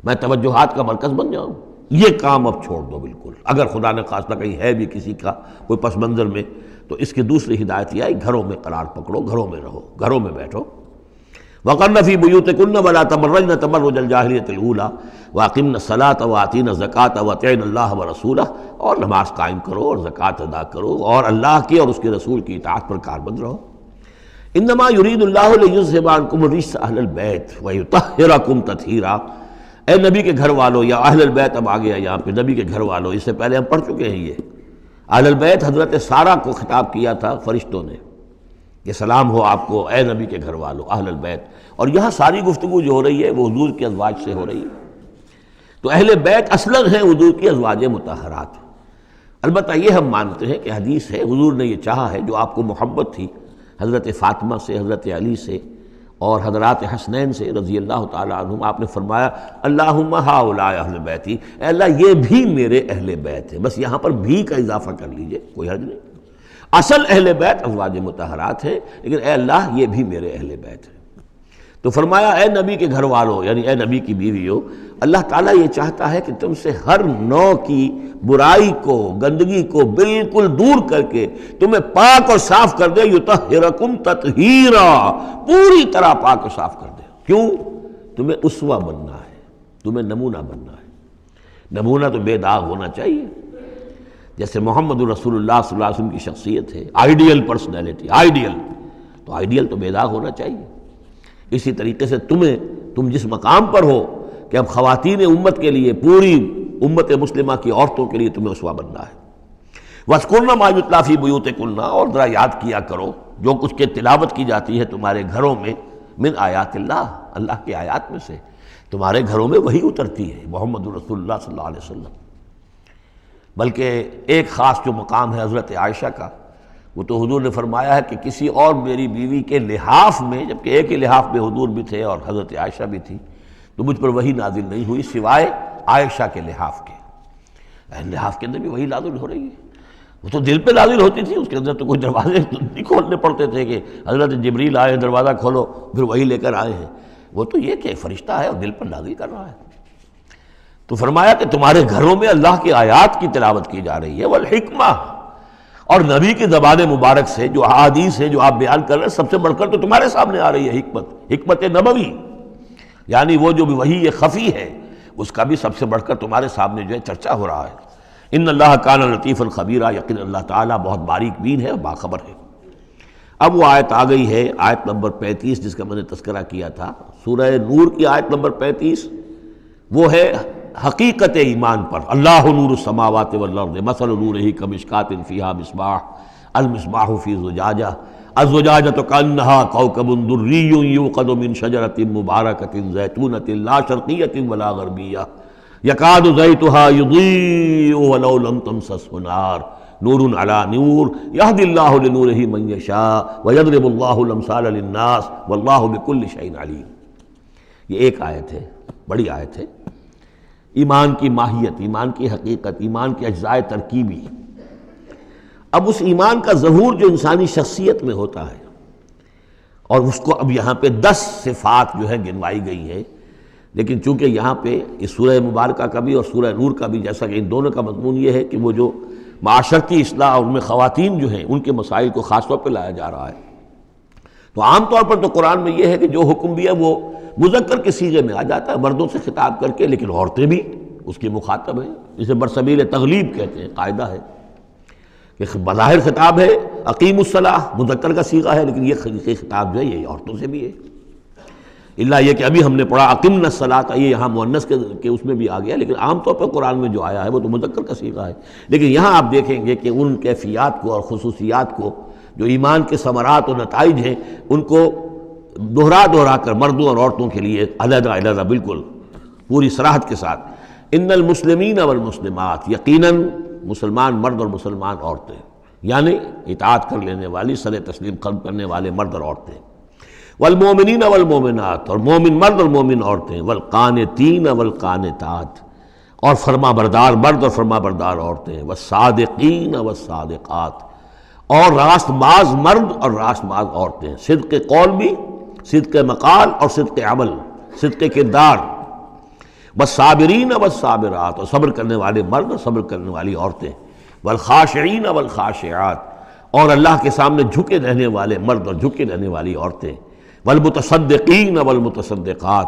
میں توجہات کا مرکز بن جاؤں۔ یہ کام اب چھوڑ دو بالکل، اگر خدا نے خواستہ کہیں ہے بھی کسی کا کوئی پس منظر میں تو اس کی دوسری ہدایت یہ ہے گھروں میں قرار پکڑو، گھروں میں رہو، گھروں میں بیٹھو۔ وقرن فی بیوتکن ولا تبرجن تبرج الجاہلیۃ الاولی واقمن الصلاۃ وآتین الزکاۃ واطعن اللہ ورسولہ، اور نماز قائم کرو اور زکوٰۃ ادا کرو اور اللہ کی اور اس کے رسول کی اطاعت پر کاربند رہو۔ انما یرید اللہ لیذھب عنکم الرجس اہل البیت ویطہرکم تطہیرا۔ اے نبی کے گھر والو، یا اہل البیت اب آ گیا یہاں پہ، نبی کے گھر والو، اس سے پہلے ہم پڑھ چکے ہیں۔ یہ اہل البیت حضرت سارہ کو خطاب کیا تھا فرشتوں نے کہ سلام ہو آپ کو اے نبی کے گھر والو اہل البیت، اور یہاں ساری گفتگو جو ہو رہی ہے وہ حضور کی ازواج سے ہو رہی ہے۔ تو اہل بیت اصلاً ہیں حضور کی ازواج مطہرات۔ البتہ یہ ہم مانتے ہیں کہ حدیث ہے، حضور نے یہ چاہا ہے، جو آپ کو محبت تھی حضرت فاطمہ سے، حضرت علی سے اور حضرات حسنین سے رضی اللہ تعالیٰ عنہم، آپ نے فرمایا اللہم ہؤلاء اہل بیتی، اے اللہ یہ بھی میرے اہل بیت ہیں۔ بس یہاں پر بھی کا اضافہ کر لیجئے، کوئی حرج نہیں۔ اصل اہل بیت ازواج مطہرات ہیں، لیکن اے اللہ یہ بھی میرے اہل بیت ہیں۔ تو فرمایا اے نبی کے گھر والوں، یعنی اے نبی کی بیویوں، اللہ تعالیٰ یہ چاہتا ہے کہ تم سے ہر نوع کی برائی کو، گندگی کو بالکل دور کر کے تمہیں پاک اور صاف کر دے، یطہرکم تطہیرا، پوری طرح پاک اور صاف کر دے۔ کیوں؟ تمہیں اسوہ بننا ہے، تمہیں نمونہ بننا ہے۔ نمونہ تو بے داغ ہونا چاہیے، جیسے محمد رسول اللہ صلی اللہ علیہ وسلم کی شخصیت ہے، آئیڈیل پرسنالٹی، آئیڈیل، تو آئیڈیل تو بے داغ ہونا چاہیے۔ اسی طریقے سے تم جس مقام پر ہو کہ اب خواتین امت کے لیے، پوری امت مسلمہ کی عورتوں کے لیے تمہیں اسوہ بننا ہے۔ وَاذْكُرْنَ مَا يُتْلَىٰ فِي بُيُوتِكُنَّ، اور ذرا یاد کیا کرو جو کچھ کے تلاوت کی جاتی ہے تمہارے گھروں میں، من آیات اللہ، اللہ کی آیات میں سے، تمہارے گھروں میں وہی اترتی ہے محمد رسول اللہ صلی اللہ علیہ وسلم۔ بلکہ ایک خاص جو مقام ہے حضرت عائشہ کا، وہ تو حضور نے فرمایا ہے کہ کسی اور میری بیوی کے لحاف میں، جبکہ ایک ہی لحاف میں حضور بھی تھے اور حضرت عائشہ بھی تھی، تو مجھ پر وہی نازل نہیں ہوئی سوائے عائشہ کے لحاف کے۔ لحاف کے اندر بھی وہی نازل ہو رہی ہے، وہ تو دل پہ نازل ہوتی تھی، اس کے اندر تو کوئی دروازے نہیں کھولنے پڑتے تھے کہ حضرت جبریل آئے دروازہ کھولو پھر وہی لے کر آئے ہیں۔ وہ تو یہ کہ فرشتہ ہے اور دل پر نازل کر رہا ہے۔ تو فرمایا کہ تمہارے گھروں میں اللہ کی آیات کی تلاوت کی جا رہی ہے، والحکمہ، اور نبی کی زبان مبارک سے جو احادیث ہے جو آپ بیان کر رہے ہیں، سب سے بڑھ کر تو تمہارے سامنے آ رہی ہے حکمت نبوی، یعنی وہ جو وحی خفی ہے اس کا بھی سب سے بڑھ کر تمہارے سامنے جو ہے چرچا ہو رہا ہے۔ ان اللہ کان لطیفا خبیرا، یقین اللہ تعالیٰ بہت باریک بین ہے اور باخبر ہے۔ اب وہ آیت آ گئی ہے، آیت نمبر 35، جس کا میں نے تذکرہ کیا تھا، سورہ نور کی آیت نمبر 35، وہ ہے حقیقت ایمان پر۔ اللہ نور السماوات والارض مثل نورہ کمشکاۃ فیہا مصباح، المصباح فی زجاجہ، الزجاجۃ کأنہا کوکب دری یوقد من شجرۃ مبارکۃ زیتونۃ لا شرقیۃ ولا غربیہ یکاد زیتھا یضیء ولو لم تمسسہ نار نور علی نور یہدی اللہ لنورہ من یشاء ویضرب اللہ الامثال للناس واللہ بکل شیء علیم۔ یہ ایک آیت ہے، بڑی آیت ہے، ایمان کی ماہیت، ایمان کی حقیقت، ایمان کے اجزاء ترکیبی۔ اب اس ایمان کا ظہور جو انسانی شخصیت میں ہوتا ہے، اور اس کو اب یہاں پہ 10 صفات جو ہے گنوائی گئی ہیں، لیکن چونکہ یہاں پہ اس سورہ مبارکہ کا بھی اور سورہ نور کا بھی، جیسا کہ ان دونوں کا مضمون یہ ہے کہ وہ جو معاشرتی اصلاح اور ان میں خواتین جو ہیں ان کے مسائل کو خاص طور پہ لایا جا رہا ہے، تو عام طور پر تو قرآن میں یہ ہے کہ جو حکم بھی ہے وہ مذکر کے صیغے میں آ جاتا ہے، مردوں سے خطاب کر کے، لیکن عورتیں بھی اس کی مخاطب ہیں، جسے برسبیل تغلیب کہتے ہیں، قاعدہ ہے کہ بظاہر خطاب ہے اقیم الصلاۃ، مذکر کا صیغہ ہے، لیکن یہ خطاب جو ہے یہ عورتوں سے بھی ہے، الا یہ کہ ابھی ہم نے پڑھا اقمنا الصلاۃ، یہ یہاں مؤنث کے اس میں بھی آ گیا، لیکن عام طور پر قرآن میں جو آیا ہے وہ تو مذکر کا صیغہ ہے۔ لیکن یہاں آپ دیکھیں گے کہ ان کیفیات کو اور خصوصیات کو، جو ایمان کے ثمرات اور نتائج ہیں، ان کو دہرا کر مردوں اور عورتوں کے لیے علیحدہ علیحدہ بالکل پوری صراحت کے ساتھ، ان المسلمین والمسلمات، یقیناً مسلمان مرد اور مسلمان عورتیں، یعنی اطاعت کر لینے والی، سر تسلیم قلب کرنے والے مرد اور عورتیں، والمومنین والمومنات، اور مومن مرد اور مومن عورتیں، والقانتین والقانتات، اور فرما بردار مرد اور فرما بردار عورتیں، والصادقین والصادقات، اور راست باز مرد اور راست باز عورتیں، صدق قول بھی، صدق مقال اور صدق عمل، صدق کردار، والصابرین والصابرات، اور صبر کرنے والے مرد اور صبر کرنے والی عورتیں، والخاشعین والخاشعات، اور اللہ کے سامنے جھکے رہنے والے مرد اور جھکے رہنے والی عورتیں، والمتصدقین والمتصدقات،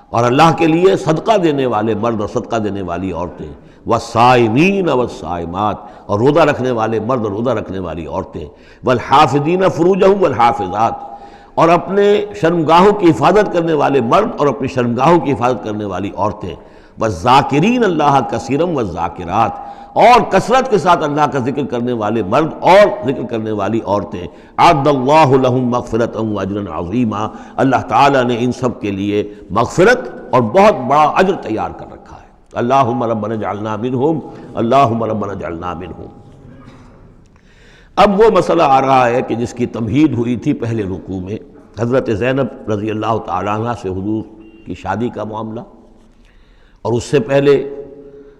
اور اللہ کے لیے صدقہ دینے والے مرد اور صدقہ دینے والی عورتیں، والصائمین والصائمات، اور روزہ رکھنے والے مرد اور روزہ رکھنے والی عورتیں، والحافظین فروجہم والحافظات، اور اپنے شرمگاہوں کی حفاظت کرنے والے مرد اور اپنی شرمگاہوں کی حفاظت کرنے والی عورتیں، والذاکرین اللہ کثیرا والذاکرات، اور کثرت کے ساتھ اللہ کا ذکر کرنے والے مرد اور ذکر کرنے والی عورتیں، اعد اللہ لہم مغفرۃ واجرا عظیما، اللہ تعالیٰ نے ان سب کے لیے مغفرت اور بہت بڑا اجر تیار کر رکھا ہے۔ اللہم ربنا اجعلنا منہم، اللہم ربنا اجعلنا منہم۔ اب وہ مسئلہ آ رہا ہے کہ جس کی تمہید ہوئی تھی پہلے رکوع میں، حضرت زینب رضی اللہ تعالیٰ عنہ سے حضور کی شادی کا معاملہ، اور اس سے پہلے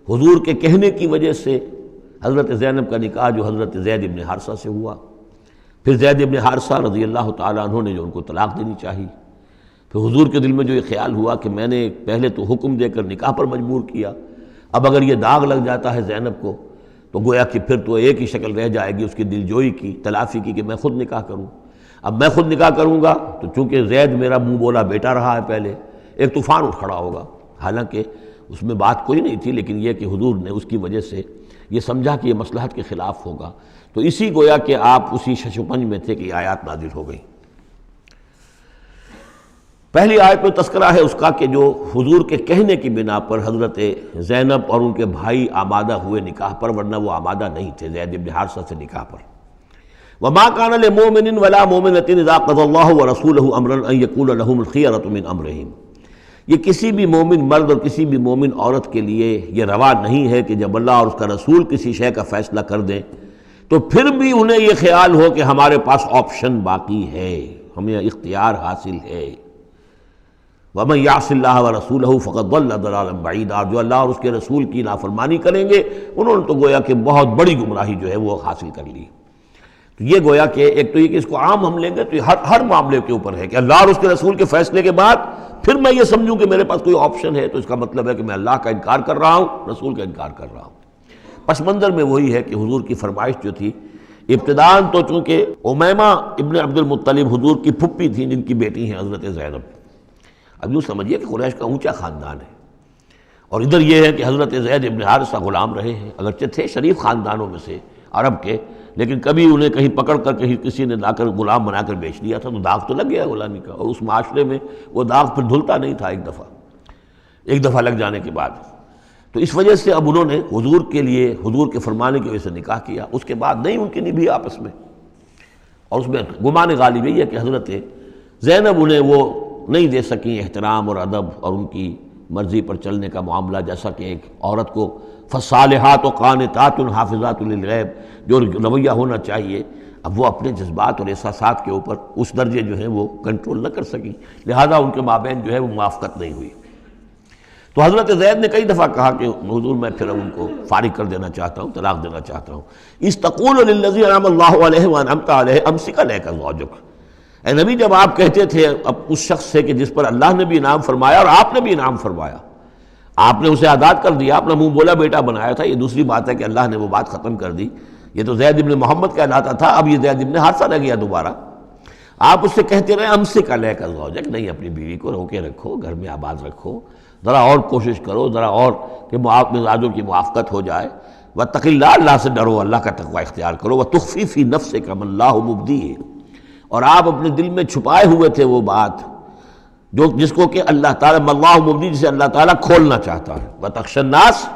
حضور کے کہنے کی وجہ سے حضرت زینب کا نکاح جو حضرت زید ابن حارثہ سے ہوا، پھر زید ابن حارثہ رضی اللہ تعالیٰ عنہ نے جو ان کو طلاق دینی چاہی، پھر حضور کے دل میں جو یہ خیال ہوا کہ میں نے پہلے تو حکم دے کر نکاح پر مجبور کیا، اب اگر یہ داغ لگ جاتا ہے زینب کو تو گویا کہ پھر تو ایک ہی شکل رہ جائے گی اس کی دل جوئی کی، تلافی کی، کہ میں خود نکاح کروں۔ اب میں خود نکاح کروں گا تو چونکہ زید میرا منہ بولا بیٹا رہا ہے پہلے، ایک طوفان اٹھ کھڑا ہوگا، حالانکہ اس میں بات کوئی نہیں تھی، لیکن یہ کہ حضور نے اس کی وجہ سے یہ سمجھا کہ یہ مصلحت کے خلاف ہوگا، تو اسی گویا کہ آپ اسی شش و پنج میں تھے کہ یہ آیات نازل ہو گئیں۔ پہلی آیت میں تذکرہ ہے اس کا کہ جو حضور کے کہنے کی بنا پر حضرت زینب اور ان کے بھائی آمادہ ہوئے نکاح پر، ورنہ وہ آمادہ نہیں تھے زید بن حارثہ سے نکاح پر۔ وَمَا كَانَ لِمُؤْمِنٍ وَلَا مُؤْمِنَةٍ إِذَا قَضَى اللَّهُ وَرَسُولُهُ أَمْرًا أَن يَكُونَ لَهُمُ الْخِيَرَةُ مِنْ أَمْرِهِمْ، یہ کسی بھی مومن مرد اور کسی بھی مومن عورت کے لیے یہ روا نہیں ہے کہ جب اللہ اور اس کا رسول کسی شے کا فیصلہ کر دیں تو پھر بھی انہیں یہ خیال ہو کہ ہمارے پاس آپشن باقی ہے، ہمیں اختیار حاصل ہے۔ وَمَن يَعْصِ اللَّهَ وَرَسُولَهُ فَقَدْ ضَلَّ ضَلَالًا بَعِيدًا، جو اللہ اور اس کے رسول کی نافرمانی کریں گے انہوں نے تو گویا کہ بہت بڑی گمراہی جو ہے وہ حاصل کر لی۔ تو یہ گویا کہ ایک تو یہ کہ اس کو عام ہم لیں گے تو یہ ہر معاملے کے اوپر ہے کہ اللہ اور اس کے رسول کے فیصلے کے بعد پھر میں یہ سمجھوں کہ میرے پاس کوئی آپشن ہے، تو اس کا مطلب ہے کہ میں اللہ کا انکار کر رہا ہوں، رسول کا انکار کر رہا ہوں۔ پس منظر میں وہی ہے کہ حضور کی فرمائش جو تھی ابتداءً تو چونکہ امیمہ ابن عبد المطلب حضور کی پھپھی تھیں جن کی بیٹی ہیں حضرت زینب، اب یوں سمجھیے کہ قریش کا اونچا خاندان ہے، اور ادھر یہ ہے کہ حضرت زید ابن حارثہ غلام رہے ہیں، اگرچہ تھے شریف خاندانوں میں سے عرب کے، لیکن کبھی انہیں کہیں پکڑ کر کہیں کسی نے لا کر غلام بنا کر بیچ دیا تھا تو داغ تو لگ گیا غلامی کا، اور اس معاشرے میں وہ داغ پھر دھلتا نہیں تھا ایک دفعہ لگ جانے کے بعد۔ تو اس وجہ سے اب انہوں نے حضور کے لیے، حضور کے فرمانے کی وجہ سے نکاح کیا، اس کے بعد نہیں ان کی نبھی آپس میں، اور اس میں گمان غالب یہ ہے کہ حضرت زینب انہیں وہ نہیں دے سکیں احترام اور ادب اور ان کی مرضی پر چلنے کا معاملہ، جیسا کہ ایک عورت کو فصالحات و قانتات حافظات للغیب جو رویہ ہونا چاہیے، اب وہ اپنے جذبات اور احساسات کے اوپر اس درجے جو ہیں وہ کنٹرول نہ کر سکیں، لہذا ان کے مابین جو ہے وہ موافقت نہیں ہوئی۔ تو حضرت زید نے کئی دفعہ کہا کہ حضور میں پھر ان کو فارغ کر دینا چاہتا ہوں، طلاق دینا چاہتا ہوں۔ استقول للذی انعم اللہ علیہ وانعمت علیہ امسک علیک زوجک، اے نبی جب آپ کہتے تھے اب اس شخص سے کہ جس پر اللہ نے بھی انعام فرمایا اور آپ نے بھی انعام فرمایا، آپ نے اسے آزاد کر دیا، اپنا منہ بولا بیٹا بنایا تھا، یہ دوسری بات ہے کہ اللہ نے وہ بات ختم کر دی، یہ تو زید ابن محمد کہلاتا تھا، اب یہ زید ابن حارثہ رہ گیا دوبارہ۔ آپ اس سے کہتے رہے امسک علیک زوجک، نہیں اپنی بیوی کو روکے رکھو، گھر میں آباد رکھو، ذرا اور کوشش کرو، ذرا اور کہ مزاجوں کی موافقت ہو جائے۔ واتق اللہ، اللہ سے ڈرو، اللہ کا تقوی اختیار کرو۔ وتخفی فی نفسک ما اللہ مبدیہ، اور آپ اپنے دل میں چھپائے ہوئے تھے وہ بات جو جس کو کہ اللہ تعالیٰ اللہ مبدی، جسے اللہ تعالیٰ کھولنا چاہتا ہے۔ وتخشى الناس،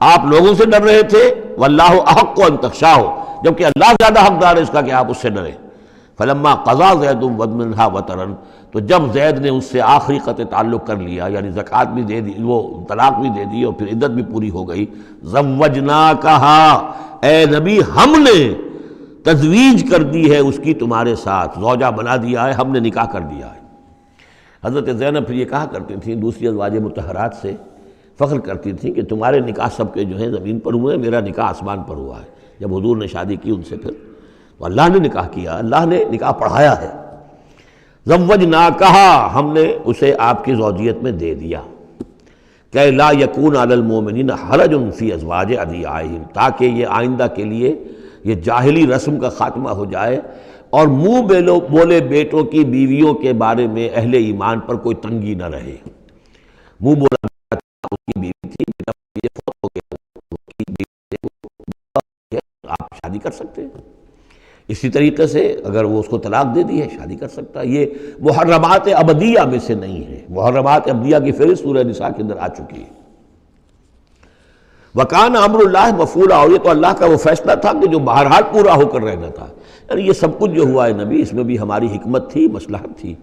آپ لوگوں سے ڈر رہے تھے، واللہ احق ان تخشاہ، جبکہ اللہ زیادہ حقدار ہے اس کا کہ آپ اس سے ڈریں۔ فلما قضى زید منها وطرا، تو جب زید نے اس سے آخری قطع تعلق کر لیا، یعنی زکوٰۃ بھی دے دی، وہ طلاق بھی دے دی اور پھر عدت بھی پوری ہو گئی، زوجناکہا، اے نبی ہم نے تزویج کر دی ہے اس کی تمہارے ساتھ، زوجہ بنا دیا ہے، ہم نے نکاح کر دیا ہے۔ حضرت زینب پھر یہ کہا کرتی تھیں دوسری ازواج مطہرات سے، فخر کرتی تھیں کہ تمہارے نکاح سب کے جو ہیں زمین پر ہوئے ہیں، میرا نکاح آسمان پر ہوا ہے۔ جب حضور نے شادی کی ان سے پھر تو اللہ نے نکاح کیا، اللہ نے نکاح پڑھایا ہے۔ زوجناکہا، ہم نے اسے آپ کی زوجیت میں دے دیا، کہ لا یکون علی المؤمنین حرج فی ازواج ادعیائہم، تاکہ یہ آئندہ کے لیے یہ جاہلی رسم کا خاتمہ ہو جائے، اور منہ بولے بیٹوں کی بیویوں کے بارے میں اہل ایمان پر کوئی تنگی نہ رہے. منہ بولا بیٹا تھا، اس کی بیوی تھی، بیٹا یہ فوت ہو گیا، اس کی بیوی آپ شادی کر سکتے ہیں. اسی طریقے سے اگر وہ اس کو طلاق دے دی ہے شادی کر سکتا ہے. یہ محرمات ابدیہ میں سے نہیں ہے. محرمات ابدیہ کی فہرست سورہ نساء کے اندر آ چکی ہے. وَكَانَ أَمْرُ اللَّهِ مَفْعُولًا، اور یہ تو اللہ کا وہ فیصلہ تھا کہ جو بہرحال پورا ہو کر رہنا تھا. یعنی یہ سب کچھ جو ہوا ہے نبی، اس میں بھی ہماری حکمت تھی، مصلحت تھی.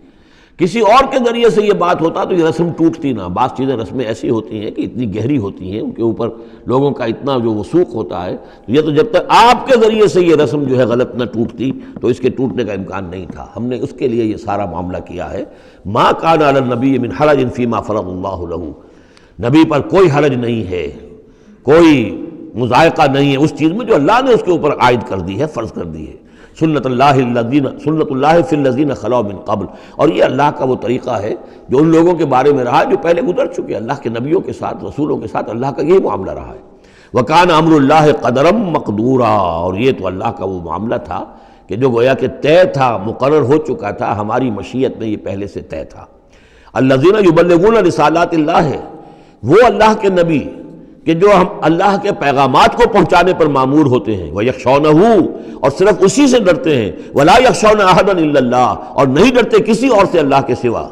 کسی اور کے ذریعے سے یہ بات ہوتا تو یہ رسم ٹوٹتی نہ. بعض چیزیں رسمیں ایسی ہوتی ہیں کہ اتنی گہری ہوتی ہیں، ان کے اوپر لوگوں کا اتنا جو وثوق ہوتا ہے، یہ تو جب تک آپ کے ذریعے سے یہ رسم جو ہے غلط نہ ٹوٹتی تو اس کے ٹوٹنے کا امکان نہیں تھا. ہم نے اس کے لیے یہ سارا معاملہ کیا ہے. ما کان علی النبی من حرج فیما فرض اللہ لہ، نبی پر کوئی حرج نہیں ہے، کوئی مضائقہ نہیں ہے اس چیز میں جو اللہ نے اس کے اوپر عائد کر دی ہے، فرض کر دی ہے. سنت اللہ فی الذین خلو من قبل، اور یہ اللہ کا وہ طریقہ ہے جو ان لوگوں کے بارے میں رہا جو پہلے گزر چکے. اللہ کے نبیوں کے ساتھ، رسولوں کے ساتھ اللہ کا یہی معاملہ رہا ہے. وَكَانَ أَمْرُ اللَّهِ قَدَرًا مَقْدُورًا، اور یہ تو اللہ کا وہ معاملہ تھا کہ جو گویا کہ طے تھا، مقرر ہو چکا تھا، ہماری مشیت میں یہ پہلے سے طے تھا. الَّذِينَ يُبَلِّغُونَ رِسَالَاتِ اللَّهِ، وہ اللہ کے نبی کہ جو ہم اللہ کے پیغامات کو پہنچانے پر مامور ہوتے ہیں. وَيَخْشَوْنَهُ، اور صرف اسی سے ڈرتے ہیں. وَلَا يَخْشَوْنَ أَحَدًا إِلَّا اللَّهَ، اور نہیں ڈرتے کسی اور سے اللہ کے سوا.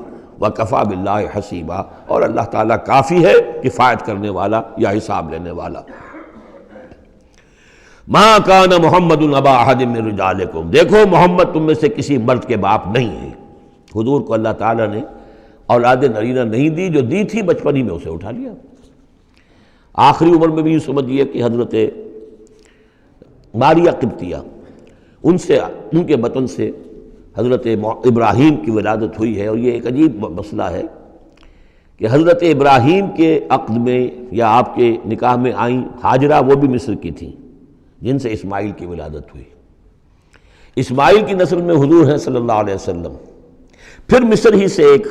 وَكَفَى بِاللَّهِ حَسِيبًا، اور اللہ تعالیٰ کافی ہے کفایت کرنے والا یا حساب لینے والا. مَا كَانَ مُحَمَّدٌ أَبَا أَحَدٍ مِّن رِجَالِكُمْ، دیکھو محمد تم میں سے کسی مرد کے باپ نہیں ہے. حضور کو اللہ تعالیٰ نے اولاد نرینہ نہیں دی، جو دی تھی بچپن ہی میں اسے اٹھا لیا. آخری عمر میں بھی یہ سمجھیے کہ حضرت ماریہ قبطیہ، ان کے بطن سے حضرت ابراہیم کی ولادت ہوئی ہے. اور یہ ایک عجیب مسئلہ ہے کہ حضرت ابراہیم کے عقد میں یا آپ کے نکاح میں آئیں ہاجرہ، وہ بھی مصر کی تھیں جن سے اسماعیل کی ولادت ہوئی. اسماعیل کی نسل میں حضور ہیں صلی اللہ علیہ وسلم. پھر مصر ہی سے ایک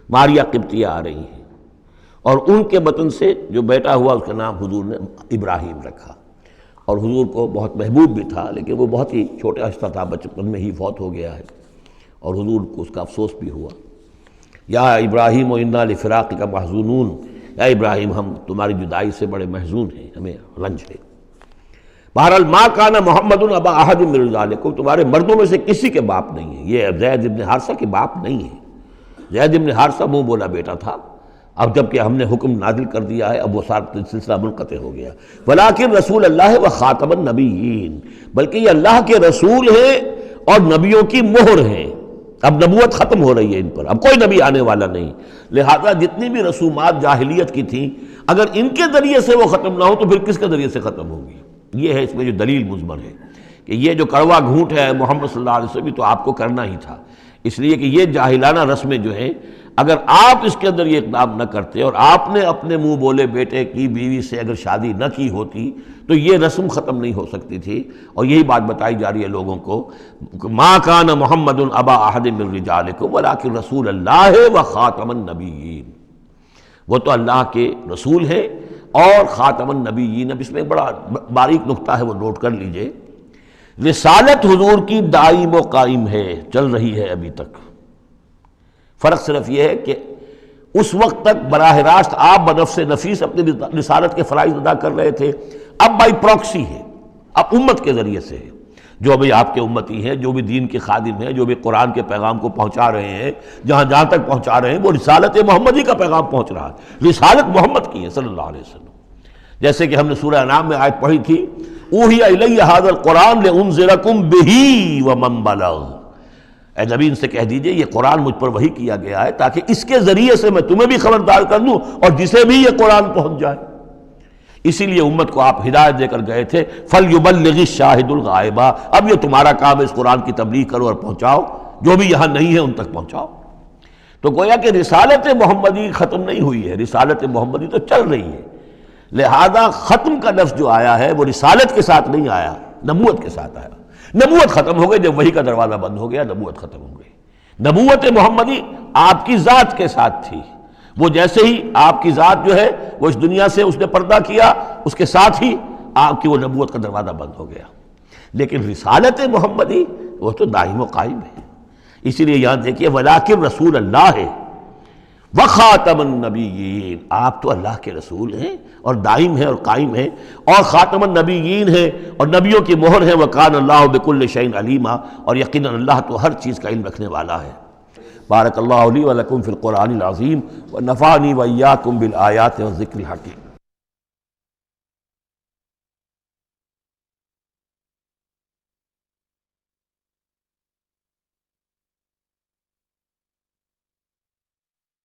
ماریہ قبطیہ آ رہی ہیں، اور ان کے بطن سے جو بیٹا ہوا اس کا نام حضور نے ابراہیم رکھا. اور حضور کو بہت محبوب بھی تھا، لیکن وہ بہت ہی چھوٹا ہستہ تھا، بچپن میں ہی فوت ہو گیا ہے، اور حضور کو اس کا افسوس بھی ہوا. یا ابراہیم و انا لفراقک محزونون، یا ابراہیم ہم تمہاری جدائی سے بڑے محزون ہیں، ہمیں رنج ہے. بہرحال ما کان محمد ابا احد من رجالکم، تمہارے مردوں میں سے کسی کے باپ نہیں ہے. یہ زید ابن حارثہ کے باپ نہیں ہے. زید ابن حارثہ منہ بولا بیٹا تھا. اب جب کہ ہم نے حکم نازل کر دیا ہے، اب وہ سارا سلسلہ منقطع ہو گیا. ولیکن رسول اللہ و خاتم النبیین، بلکہ یہ اللہ کے رسول ہیں اور نبیوں کی مہر ہیں. اب نبوت ختم ہو رہی ہے ان پر، اب کوئی نبی آنے والا نہیں. لہذا جتنی بھی رسومات جاہلیت کی تھیں، اگر ان کے ذریعے سے وہ ختم نہ ہو تو پھر کس کے ذریعے سے ختم ہوگی؟ یہ ہے اس میں جو دلیل مضمر ہے کہ یہ جو کڑوا گھونٹ ہے محمد صلی اللہ علیہ وسلم تو آپ کو کرنا ہی تھا. اس لیے کہ یہ جاہلانہ رسمیں جو ہیں، اگر آپ اس کے اندر یہ اقدام نہ کرتے اور آپ نے اپنے منہ بولے بیٹے کی بیوی سے اگر شادی نہ کی ہوتی تو یہ رسم ختم نہیں ہو سکتی تھی. اور یہی بات بتائی جا رہی ہے لوگوں کو، ما کان محمد ابا احد من رجالکم ولکن رسول اللہ و خاتم النبیین، وہ تو اللہ کے رسول ہیں اور خاتم النبیین. اب اس میں ایک بڑا باریک نقطہ ہے، وہ نوٹ کر لیجئے. رسالت حضور کی دائم و قائم ہے، چل رہی ہے ابھی تک. فرق صرف یہ ہے کہ اس وقت تک براہ راست آپ بنفس نفیس اپنی رسالت کے فرائض ادا کر رہے تھے، اب بائی پروکسی ہے، اب امت کے ذریعے سے ہے. جو بھی آپ کے امتی ہیں، جو بھی دین کے خادم ہیں، جو بھی قرآن کے پیغام کو پہنچا رہے ہیں، جہاں جہاں تک پہنچا رہے ہیں وہ رسالت محمدی کا پیغام پہنچ رہا ہے. رسالت محمد کی ہے صلی اللہ علیہ وسلم. جیسے کہ ہم نے سورہ انعام میں آیت پڑھی تھی، اوحی الی ھذا القرآن لانذرکم بہ ومن بلغ، اے نبی ان سے کہہ دیجئے یہ قرآن مجھ پر وحی کیا گیا ہے تاکہ اس کے ذریعے سے میں تمہیں بھی خبردار کر دوں اور جسے بھی یہ قرآن پہنچ جائے. اسی لیے امت کو آپ ہدایت دے کر گئے تھے، فَلْيُبَلِّغِ الشَّاهِدُ الْغَائِبَ، اب یہ تمہارا کام ہے اس قرآن کی تبلیغ کرو اور پہنچاؤ، جو بھی یہاں نہیں ہے ان تک پہنچاؤ. تو گویا کہ رسالت محمدی ختم نہیں ہوئی ہے، رسالت محمدی تو چل رہی ہے. لہذا ختم کا لفظ جو آیا ہے وہ رسالت کے ساتھ نہیں آیا، نبوت کے ساتھ آیا. نبوت ختم ہو گئی جب وحی کا دروازہ بند ہو گیا، نبوت ختم ہو گئی. نبوت محمدی آپ کی ذات کے ساتھ تھی. وہ جیسے ہی آپ کی ذات جو ہے وہ اس دنیا سے اس نے پردہ کیا، اس کے ساتھ ہی آپ کی وہ نبوت کا دروازہ بند ہو گیا. لیکن رسالت محمدی وہ تو دائم و قائم ہے۔ اسی لیے یہاں دیکھیے ولیکن رسول اللہ ہے وخاتم النبیین، آپ تو اللہ کے رسول ہیں اور دائم ہیں اور قائم ہیں، اور خاتم النبیین ہیں اور نبیوں کی مہر ہیں، وکان اللہ بکل شیء علیما، اور یقیناً اللہ تو ہر چیز کا علم رکھنے والا ہے۔ بارک اللہ لی ولکم فی القرآن العظیم ونفعنی وإیاکم بالآیات والذکر الحکیم۔